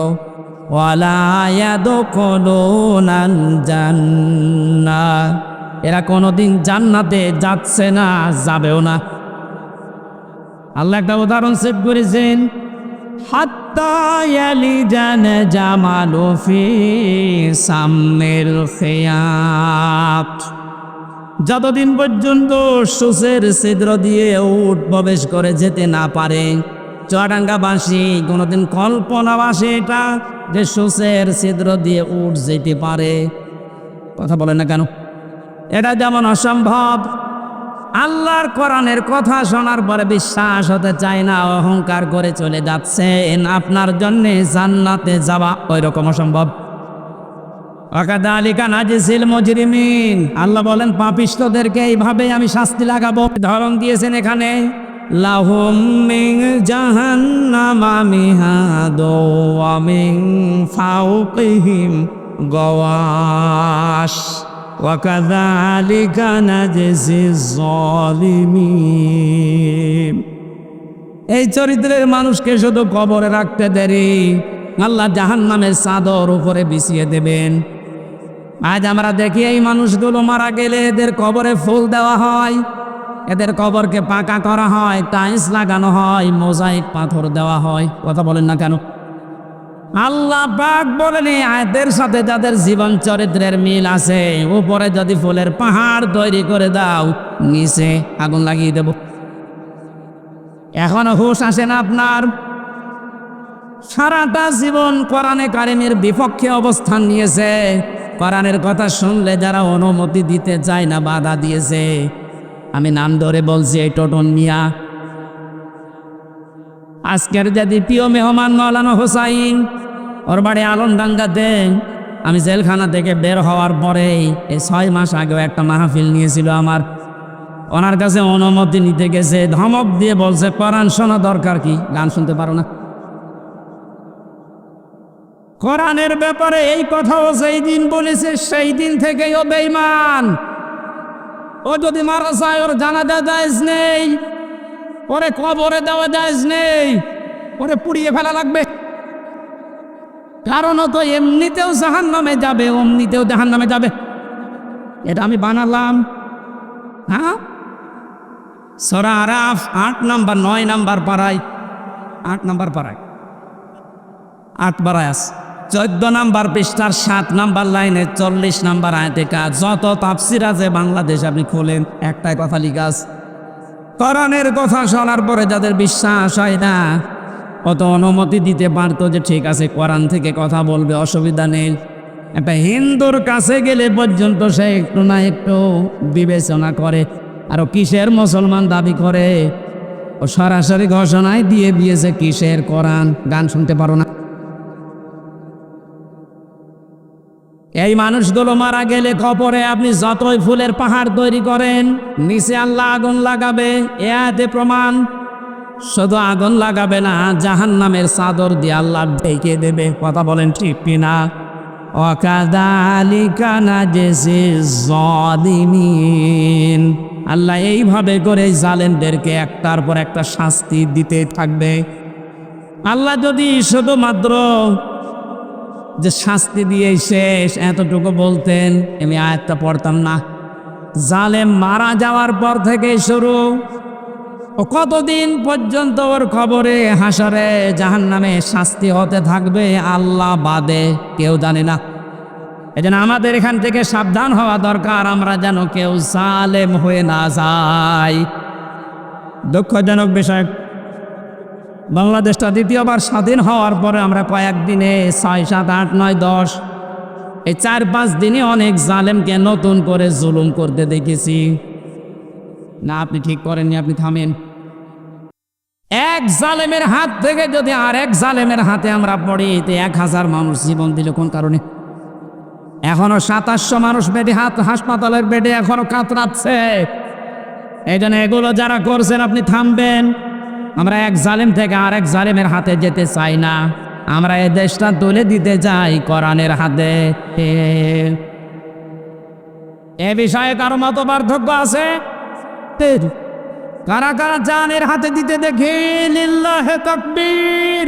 ওয়ালা ইয়াদখুলুনাল জান্নাহ, এরা কোনোদিন জান্নাতে যাচ্ছে না, যাবেও না। আল্লাহ একটা উদাহরণ সেভ করেছেন, হাত্তা ইয়ালিজাল জামালু ফি সাম্মিল খিয়াত, যতদিন পর্যন্ত সূচের ছিদ্র দিয়ে উট প্রবেশ করে যেতে না পারে। চুয়াডাঙ্গাবাসী কোনোদিন কল্পনাবাসী এটা যে সূচের ছিদ্র দিয়ে উট যেতে পারে? কথা বলেন না কেন? এটা যেমন অসম্ভব, আল্লাহর কোরআনের কথা শোনার পরে বিশ্বাস হতে চায় না, অহংকার করে চলে যাচ্ছেন, আপনার জন্য জান্নাতে যাওয়া ওই রকম অসম্ভব। ওয়াকাযালিকা নাজিসিল মুজরিমিন, আল্লাহ বলেন পাপিষ্ঠদেরকে এইভাবে আমি শাস্তি লাগাবো। ধরন দিয়েছেন এখানে, লাহুম মিন জাহান্নামা মিহাদু ওয়া মিন ফাওকিহিম গাওয়াশ ওয়াকাযালিকা নাজিসিজ যালিমিন। এই চরিত্রের মানুষকে শুধু কবরে রাখতে দেরি, আল্লাহ জাহান্নামের চাদর উপরে বিছিয়ে দেবেন। আজ আমরা দেখি এই মানুষগুলো মারা গেলে এদের কবরে ফুল দেওয়া হয়, এদের কবরকে পাকা করা হয়, টাইলস লাগানো হয়, মোজাইক পাথর দেওয়া হয়। কথা বলেন না কেন? আল্লাহ পাক বলেন এই আয়াতের সাথে যাদের জীবন চরিত্রের মিল আছে, উপরে যদি ফুলের পাহাড় তৈরি করে দাও, নিচে আগুন লাগিয়ে দেব। এখনো হুঁশ আসে না আপনার? সারাটা জীবন কোরআনে কারিমের বিপক্ষে অবস্থান নিয়েছে, কোরআনের কথা শুনলে যারা অনুমতি দিতে চায় না, বাধা দিয়েছে। আমি নাম ধরে বলছি, এই টোটন মিয়া। আজকের যে দ্বিতীয় মেহমান মৌলানা হোসাইন, ওর বাড়ি আলমডাঙ্গাতে। আমি জেলখানা থেকে বের হওয়ার পরেই এই 6 মাস আগেও একটা মাহফিল নিয়েছিল আমার, ওনার কাছে অনুমতি নিতে গেছে, ধমক দিয়ে বলছে কোরআন শোনা দরকার কি, গান শুনতে পারো না? কোরআনের ব্যাপারে এই কথাও সেই দিন বলেছে, সেই দিন থেকেই ও বেঈমান। ও যদি মারা যায় ওর জানাজা জায়েজ নেই, ওরে কবরে দেওয়া জায়েজ নেই, ওরে পুড়িয়ে ফেলা লাগবে। কারণ ও তো এমনিতেও জাহান্নামে যাবে, অমনিতেও জাহান্নামে যাবে। এটা আমি বানালাম। হ্যাঁ, সূরা আরাফ 8 নাম্বার 9 নাম্বার পারায়, 8 নাম্বার পারায়, 8 পারায় আছে, 14 নাম্বার পৃষ্ঠার 7 নাম্বার লাইনে 40 নাম্বার আয়াতে কাজ। যত তাফসির আছে বাংলাদেশ আপনি খোলেন, একটাই কথা লিখা আছে, কোরআনের কথা শোনার পরে যাদের বিশ্বাস হয় না, অত অনুমতি দিতে পারতো যে ঠিক আছে কোরআন থেকে কথা বলবে, অসুবিধা নেই। একটা হিন্দুর কাছে গেলে পর্যন্ত সে একটু না একটু বিবেচনা করে। আর ও কিসের মুসলমান দাবি করে? ও সরাসরি ঘোষণায় দিয়ে দিয়েছে কিসের কোরআন। গান শুনতে পারো না? এই মানুষগুলো মারা গেলে কবরে আপনি যতই ফুলের পাহাড় তৈরি করেন, নিচে আল্লাহ আগুন লাগাবে, এ আয়াতে প্রমাণ। শুধু আগুন লাগাবে না, জাহান্নামের চাদর দিয়ে আল্লাহ ঢেকে দেবে। কথা বলেন ঠিক কিনা? ওয়াকাযালিকা নাজজিজ যালিমিন। আল্লাহ এইভাবে করে জালেমদেরকে একটার পর একটা শাস্তি দিতে থাকবে। আল্লাহ যদি শুধুমাত্র যে শাস্তি দিয়ে শেষ এতটুকু বলতেন, আমি আয়াতটা পড়তাম না। জালেম মারা যাওয়ার পর থেকে শুরু, ও কতদিন পর্যন্ত ওর খবরে হাসরে জাহান্নামে শাস্তি হতে থাকবে আল্লাহ বাদে কেউ জানে না। এজন্য আমাদের এখান থেকে সাবধান হওয়া দরকার, আমরা যেন কেউ জালেম হয়ে না যাই। দুঃখজনক বিষয়, বাংলাদেশটা দ্বিতীয়বার স্বাধীন হওয়ার পরে আমরা কয়েকদিনে 6, 7, 8, 9, 10 এই 4-5 দিনে অনেক জালেমকে নতুন করে জুলুম করতে দেখেছি। না, আপনি ঠিক করেননি, আপনি থামেন। এক জালেমের হাত থেকে যদি আর এক জালেমের হাতে আমরা পড়ি, এতে 1000 মানুষ জীবন দিল কোন কারণে? এখনো 2700 মানুষ বেডে, হাসপাতালের বেডে এখনো কাতরাচ্ছে। এই জন্য এগুলো যারা করছেন আপনি থামবেন। আমরা এক জালেম থেকে আর এক জালেমের হাতে যেতে চাই না, আমরা এই দেশটা তুলে দিতে চাই কোরআনের হাতে। এ বিষয়ে কারো মত পার্থক্য আছে? কারা কারা জানের হাতে দিতে দেখি? লিল্লাহে তাকবীর।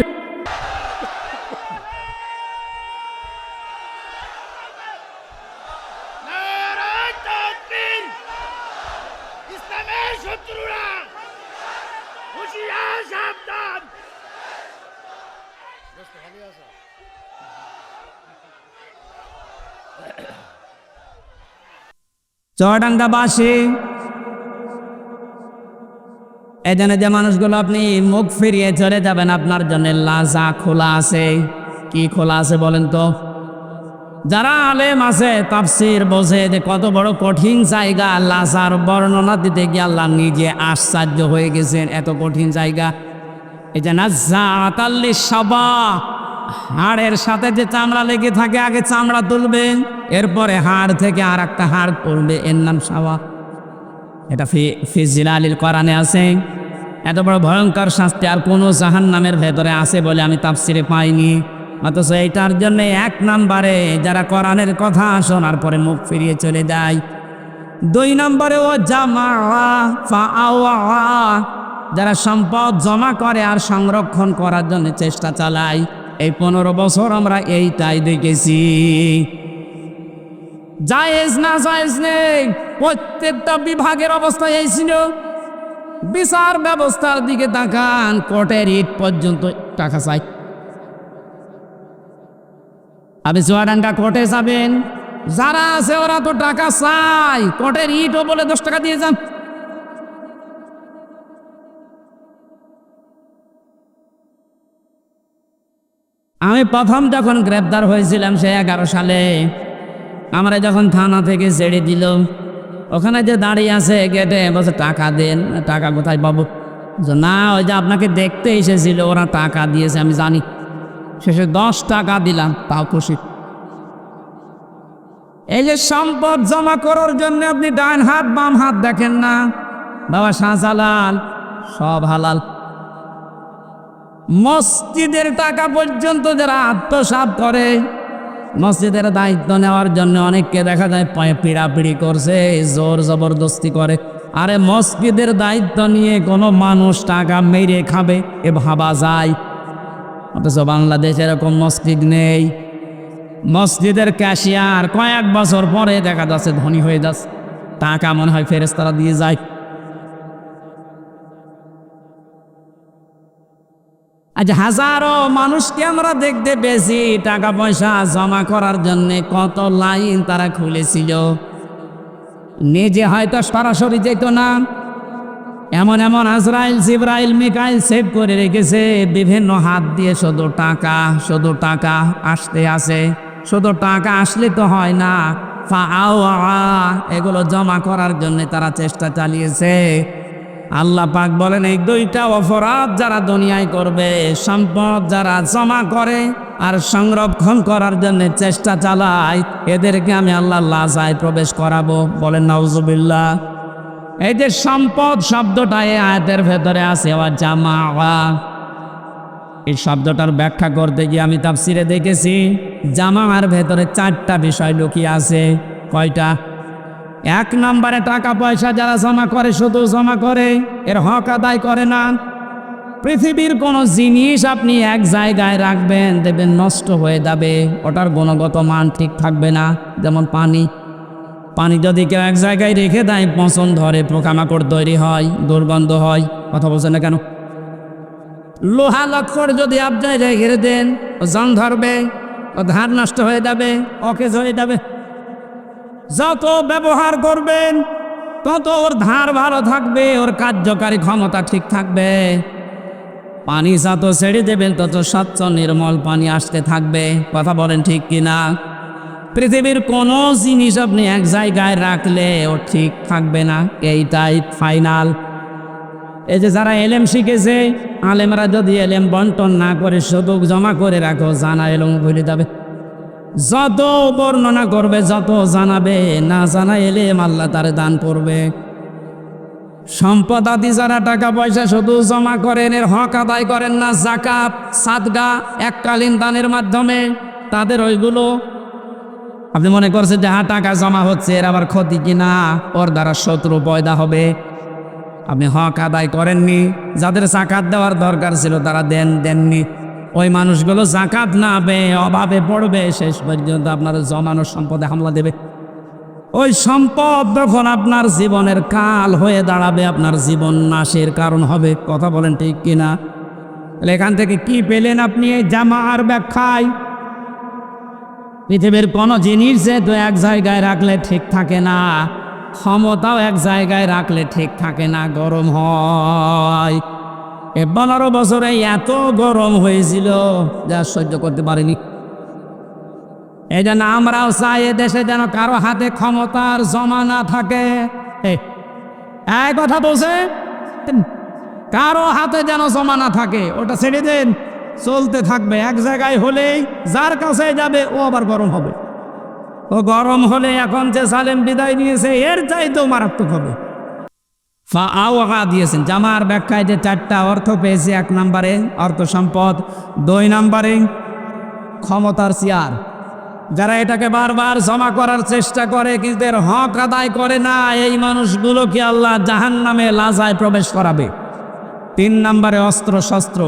নারায়ে তাকবীর। ইসলামের শত্রুরা হুঁশিয়ার, সাবধান। চুয়াডাঙ্গাবাসী, এজন্য যে মানুষগুলো আপনি মুখ ফিরিয়ে চলে যাবেন, আপনার জন্য লাজা খোলা আছে। কি খোলা আছে বলেন তো? যারা আলেম আছে, তাফসীর বোঝে যে কত বড় কঠিন জায়গা। লাজার বর্ণনা দিতে গিয়ে আল্লাহ নিজে আশ্চর্য হয়ে গেছেন, এত কঠিন জায়গা। এই যে নাজ্জাআতাল লিশ-শাবা, হাড়ের সাথে যে চামড়া লেগে থাকে, আগে চামড়া তুলবেন, এরপরে হাড় থেকে আর একটা হাড় তুলবে, এর নাম শাওয়া। এটা ফি জিলালিল কোরআনে আছে। এত বড় ভয়ঙ্কর শাস্তি আর কোনো জাহান্নামের ভেতরে আছে বলে আমি তাফসিরে পাইনি। অথচ এইটার জন্য 1 নম্বরে যারা কোরআনের কথা শোনার পরে মুখ ফিরিয়ে চলে যায়। 2 নম্বরে ও জামা ফাআওয়া, যারা সম্পদ জমা করে আর সংরক্ষণ করার জন্য চেষ্টা চালায়। এই 15 বছর আমরা এইটাই দেখেছি। জায়েজ না জায়েজ নেই, প্রত্যেকটা বিভাগের অবস্থা এই ছিল। বিচার ব্যবস্থার দিকে তাকান, কোর্টের ইট পর্যন্ত টাকা চাই। আপনি চুয়াডাঙ্গা কোর্টে যাবেন, যারা আছে ওরা তো টাকা চাই, কোর্টের ইটও বলে 10 টাকা দিয়ে যান। আমি প্রথম যখন গ্রেপ্তার হয়েছিলাম সে 11 সালে, আমরা যখন থানা থেকে ছেড়ে দিল, ওখানে যে দাঁড়িয়ে আছে গেটে, বলছে টাকা দেন। টাকা কোথায় পাবো? না, ওই যে আপনাকে দেখতে এসেছিল, ওরা টাকা দিয়েছে আমি জানি। শেষে 10 টাকা দিলাম, তাও খুশি। এই যে সম্পদ জমা করার জন্য আপনি ডান হাত বাম হাত দেখেন না, বাবা শাহজালাল সব হালাল। মসজিদের টাকা পর্যন্ত যারা আত্মসাৎ করে, মসজিদের দায়িত্ব নেওয়ার জন্য অনেককে দেখা যায় পিড়াপিড়ি করছে, জোর জবরদস্তি করে। আরে মসজিদের দায়িত্ব নিয়ে কোনো মানুষ টাকা মেরে খাবে এ ভাবা যায়? অথচ বাংলাদেশে এরকম মসজিদ নেই। মসজিদের ক্যাশিয়ার কয়েক বছর পরে দেখা যাচ্ছে ধনী হয়ে যাচ্ছে, টাকা মনে হয় ফেরেশতারা দিয়ে যায়। আজ হাজারো মানুষকে আমরা দেখতে পেয়েছি টাকা পয়সা জমা করার জন্য কত লাইন তারা খুলেছিল। নিজে হয়তো সরাসরি যেত না, এমন এমন আজরাইল জিবরাইল মিকাইল সেভ করে রেখেছে বিভিন্ন হাত দিয়ে। শুধু টাকা আসতে আসে, শুধু টাকা আসলে তো হয় না, এগুলো জমা করার জন্য তারা চেষ্টা চালিয়েছে। আল্লাহ পাক বলেন এই দুইটা অপরাধ যারা দুনিয়ায় করবে, সম্পদ যারা জমা করে আর সংরক্ষণ করার জন্য চেষ্টা চালায়, এদেরকে আমি আল্লাহ লাজায় প্রবেশ করাবো। বলেন নাউজুবিল্লাহ। এই যে সম্পদ শব্দটা এই আয়াতের ভেতরে আছে, জামা, এই শব্দটার ব্যাখ্যা করতে গিয়ে আমি তাফসিরে দেখেছি জামার ভেতরে 4টা বিষয় লুকিয়ে আছে। কয়টা? 1 নম্বরে টাকা পয়সা যারা জমা করে, শুধু জমা করে, এর হক আদায় করে না। পৃথিবীর কোনো জিনিস আপনি এক জায়গায় রাখবেন, দেখবেন নষ্ট হয়ে যাবে, ওটার গুণগত মান ঠিক থাকবে না। যেমন পানি যদি কেউ এক জায়গায় রেখে দেয়, পচন ধরে, পোকামাকড় তৈরি হয়, দুর্গন্ধ হয়। কথা বলছেন না কেন? লোহা লক্কর যদি আপনি রেখে দেন, ও জং ধরবে, ও ধার নষ্ট হয়ে যাবে, অকেজ হয়ে যাবে। যত ব্যবহার করবেন তত ওর ধার ভালো থাকবে, ওর কার্যকারী ক্ষমতা ঠিক থাকবে। পানি যত ছেড়ে দেবেন তত স্বচ্ছ নির্মল পানি আসতে থাকবে। কথা বলেন ঠিক কিনা? পৃথিবীর কোনো জিনিস আপনি এক জায়গায় রাখলে ও ঠিক থাকবে না, এইটাই ফাইনাল। এই যে যারা এলেম শিখেছে, আলেমরা যদি এলেম বন্টন না করে শুধু জমা করে রাখো, জানা এলেম ভুলে যাবে। যত বর্ণনা করবে, যত জানাবে, না জানা এলেম আল্লাহ তারে দান করবে। সম্পদ আদি যারা টাকা পয়সা শুধু জমা করেন, এর হক আদায় করেন না, যাকাত সাদগা এককালীন দানের মাধ্যমে, তাদের ওইগুলো আপনি মনে করছেন যে হ্যাঁ টাকা জমা হচ্ছে, এর আবার ক্ষতি কিনা, ওর দ্বারা শত্রু পয়দা হবে। আপনি হক আদায় করেননি, যাদের যাকাত দেওয়ার দরকার ছিল তারা দেননি। ওই মানুষগুলো যাকাত না পেয়ে অভাবে পড়বে, শেষ পর্যন্ত আপনার জমানো সম্পদে হামলা দেবে। ওই সম্পদ তখন আপনার জীবনের কাল হয়ে দাঁড়াবে, আপনার জীবন নাশের কারণ হবে। কথা বলেন ঠিক কিনা? এখান থেকে কি পেলেন আপনি এই জামার ব্যাখ্যায়? পৃথিবীর কোনো জিনিস যেহেতু এক জায়গায় রাখলে ঠিক থাকে না, ক্ষমতাও এক জায়গায় রাখলে ঠিক থাকে না, গরম হয়। 15 বছরে এত গরম হয়েছিল যা সহ্য করতে পারিনি। এই জন্য আমরাও চাই এ দেশে যেন কারো হাতে ক্ষমতার জমা না থাকে। এই কথা বলছে, কারো হাতে যেন জমা না থাকে, ওটা ছেড়ে দেন, চলতে থাকবে। এক জায়গায় হলেই যার কাছে যাবে ও আবার গরম হবে। ও গরম হলে এখন যে সালেম বিদায় নিয়েছে এর চাইতেও মারাত্মক হবে। দিয়েছেন জামার ব্যাখ্যায় যে 4টা অর্থ পেয়েছে। 1 নম্বরে অর্থ সম্পদ, 2 নম্বরে ক্ষমতার চেয়ার। যারা এটাকে বারবার জমা করার চেষ্টা করে কিন্তু এর হক আদায় করে না, এই মানুষগুলোকে আল্লাহ জাহান্নামে লাজায় প্রবেশ করাবে। 3 নম্বরে অস্ত্র শস্ত্র,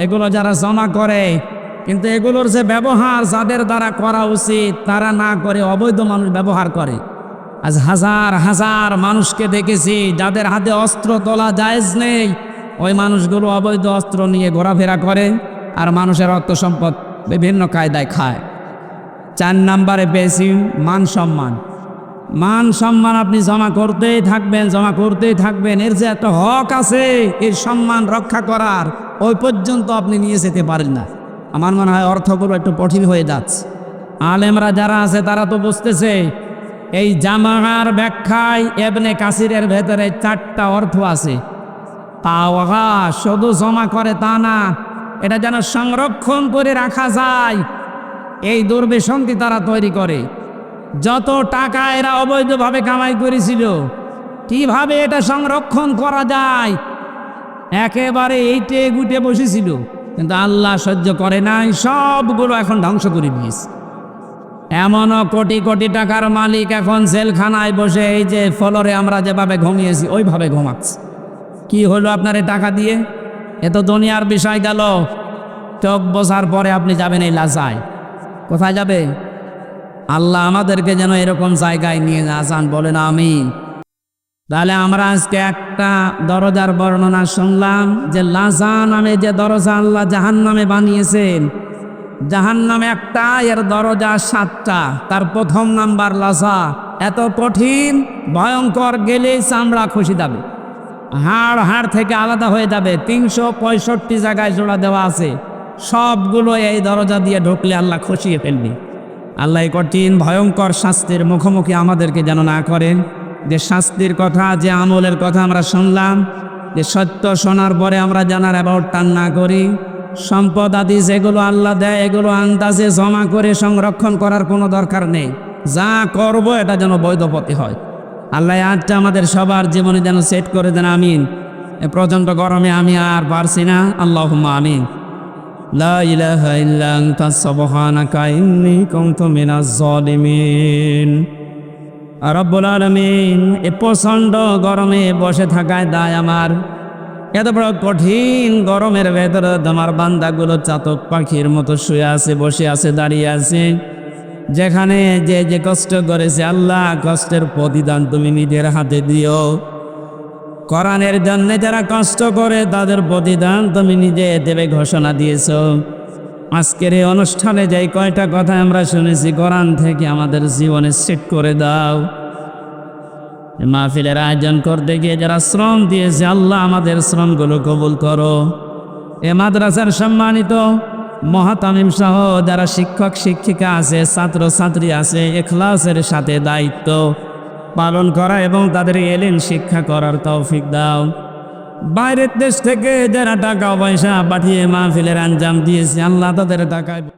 এগুলো যারা জমা করে কিন্তু এগুলোর যে ব্যবহার যাদের দ্বারা করা উচিত তারা না করে অবৈধ মানুষ ব্যবহার করে। আজ হাজার হাজার মানুষকে দেখেছি যাদের হাতে অস্ত্র তোলা জায়েজ নেই, ওই মানুষগুলো অবৈধ অস্ত্র নিয়ে ঘোরাফেরা করে আর মানুষের অর্থ সম্পদ বিভিন্ন কায়দায় খায়। 4 নম্বরে পেয়েছি মান সম্মান। মান সম্মান আপনি জমা করতেই থাকবেন, এর যে একটা হক আছে এই সম্মান রক্ষা করার, ওই পর্যন্ত আপনি নিয়ে যেতে পারেন না। আমার মনে হয় অর্থগুলো একটু কঠিন হয়ে যাচ্ছে। আলেমরা যারা আছে তারা তো বুঝতেছে এই জামার ব্যাখ্যায় ইবনে কাসিরের ভেতরে 4টা অর্থ আছে। শুধু জমা করে তা না, এটা যেন সংরক্ষণ করে রাখা যায়, এই দুর্বিসন্ধি তারা তৈরি করে। যত টাকা এরা অবৈধভাবে কামাই করেছিল, কিভাবে এটা সংরক্ষণ করা যায় একেবারে এইটে গুটে বসেছিল। কিন্তু আল্লাহ সহ্য করে নাই, সবগুলো এখন ধ্বংস করে দিয়েছে। এমনও কোটি কোটি টাকার মালিক এখন জেলখানায় বসে এই যে ফ্লোরে আমরা যেভাবে ঘুমিয়েছি ওইভাবে ঘুমাচ্ছে। কি হলো আপনার এই টাকা দিয়ে? এ তো দুনিয়ার বিষয় গেল। চোখ বসার পরে আপনি যাবেন এই লাজায়, কোথায় যাবে? আল্লাহ আমাদেরকে যেন এরকম জায়গায় নিয়ে যান, বলেন আমিন। তাহলে আমরা আজকে একটা দরজার বর্ণনা শুনলাম যে লাজা নামে যে দরজা আল্লাহ জাহান্নামে বানিয়েছেন। জাহান্নামে একটা, এর দরজা 7টা। তার প্রথম নাম্বার লাজা, এত কঠিন ভয়ঙ্কর, গেলে চামড়া খুশি যাবে, হাড় থেকে আলাদা হয়ে যাবে। 365 জায়গায় জোড়া দেওয়া আছে, সবগুলো এই দরজা দিয়ে ঢুকলে আল্লাহ খুশিয়ে ফেলবে। আল্লাহ এই কঠিন ভয়ঙ্কর শাস্তির মুখোমুখি আমাদেরকে যেন না করেন। যে শাস্তির কথা, যে আমলের কথা আমরা শুনলাম, যে সত্য শোনার পরে আমরা জানার অ্যাবাউট টান না করি। সম্পদ আদি যেগুলো আল্লাহ দেয় এগুলো আন্দাজে জমা করে সংরক্ষণ করার কোনো দরকার নেই। যা করব এটা যেন বৈধ পথে হয়। আল্লাহ আজটা আমাদের সবার জীবনে যেন সেট করে দেন, আমিন। এ প্রচণ্ড গরমে আমি আর পারছি না, আল্লাহুম্মা আমিন। লা ইলাহা ইল্লা আনতা সুবহানাকা ইন্নী কুনতু মিনাজ জালিমিন। রব্বুল আলামিন, এ প্রচণ্ড গরমে বসে থাকায় দায় আমার। এত বড় কঠিন গরমের ভেতরে তোমার বান্দাগুলো চাতক পাখির মতো শুয়ে আছে, বসে আছে, দাঁড়িয়ে আছে। যেখানে যে যে কষ্ট করেছে আল্লাহ, কষ্টের প্রতিদান তুমি নিজের হাতে দিও। কোরআনের জন্য যারা কষ্ট করে তাদের প্রতিদান তুমি নিজে দেবে ঘোষণা দিয়েছ। আজকের এই অনুষ্ঠানে যাই কয়টা কথা আমরা শুনেছি কোরআন থেকে আমাদের জীবনে সেট করে দাও। মাহফিলের আয়োজন করতে গিয়ে যারা শ্রম দিয়েছে আল্লাহ আমাদের শ্রমগুলো কবুল করো। এ মাদ্রাসার সম্মানিত মহাতামিম সহ যারা শিক্ষক শিক্ষিকা আছে, ছাত্র ছাত্রী আছে, ইখলাসের সাথে দায়িত্ব পালন করা এবং তাদের এলেম শিক্ষা করার তৌফিক দাও। বাইরের দেশ থেকে যারা টাকা পয়সা পাঠিয়ে মাহফিলের আঞ্জাম দিয়েছে আল্লাহ তাদের টাকা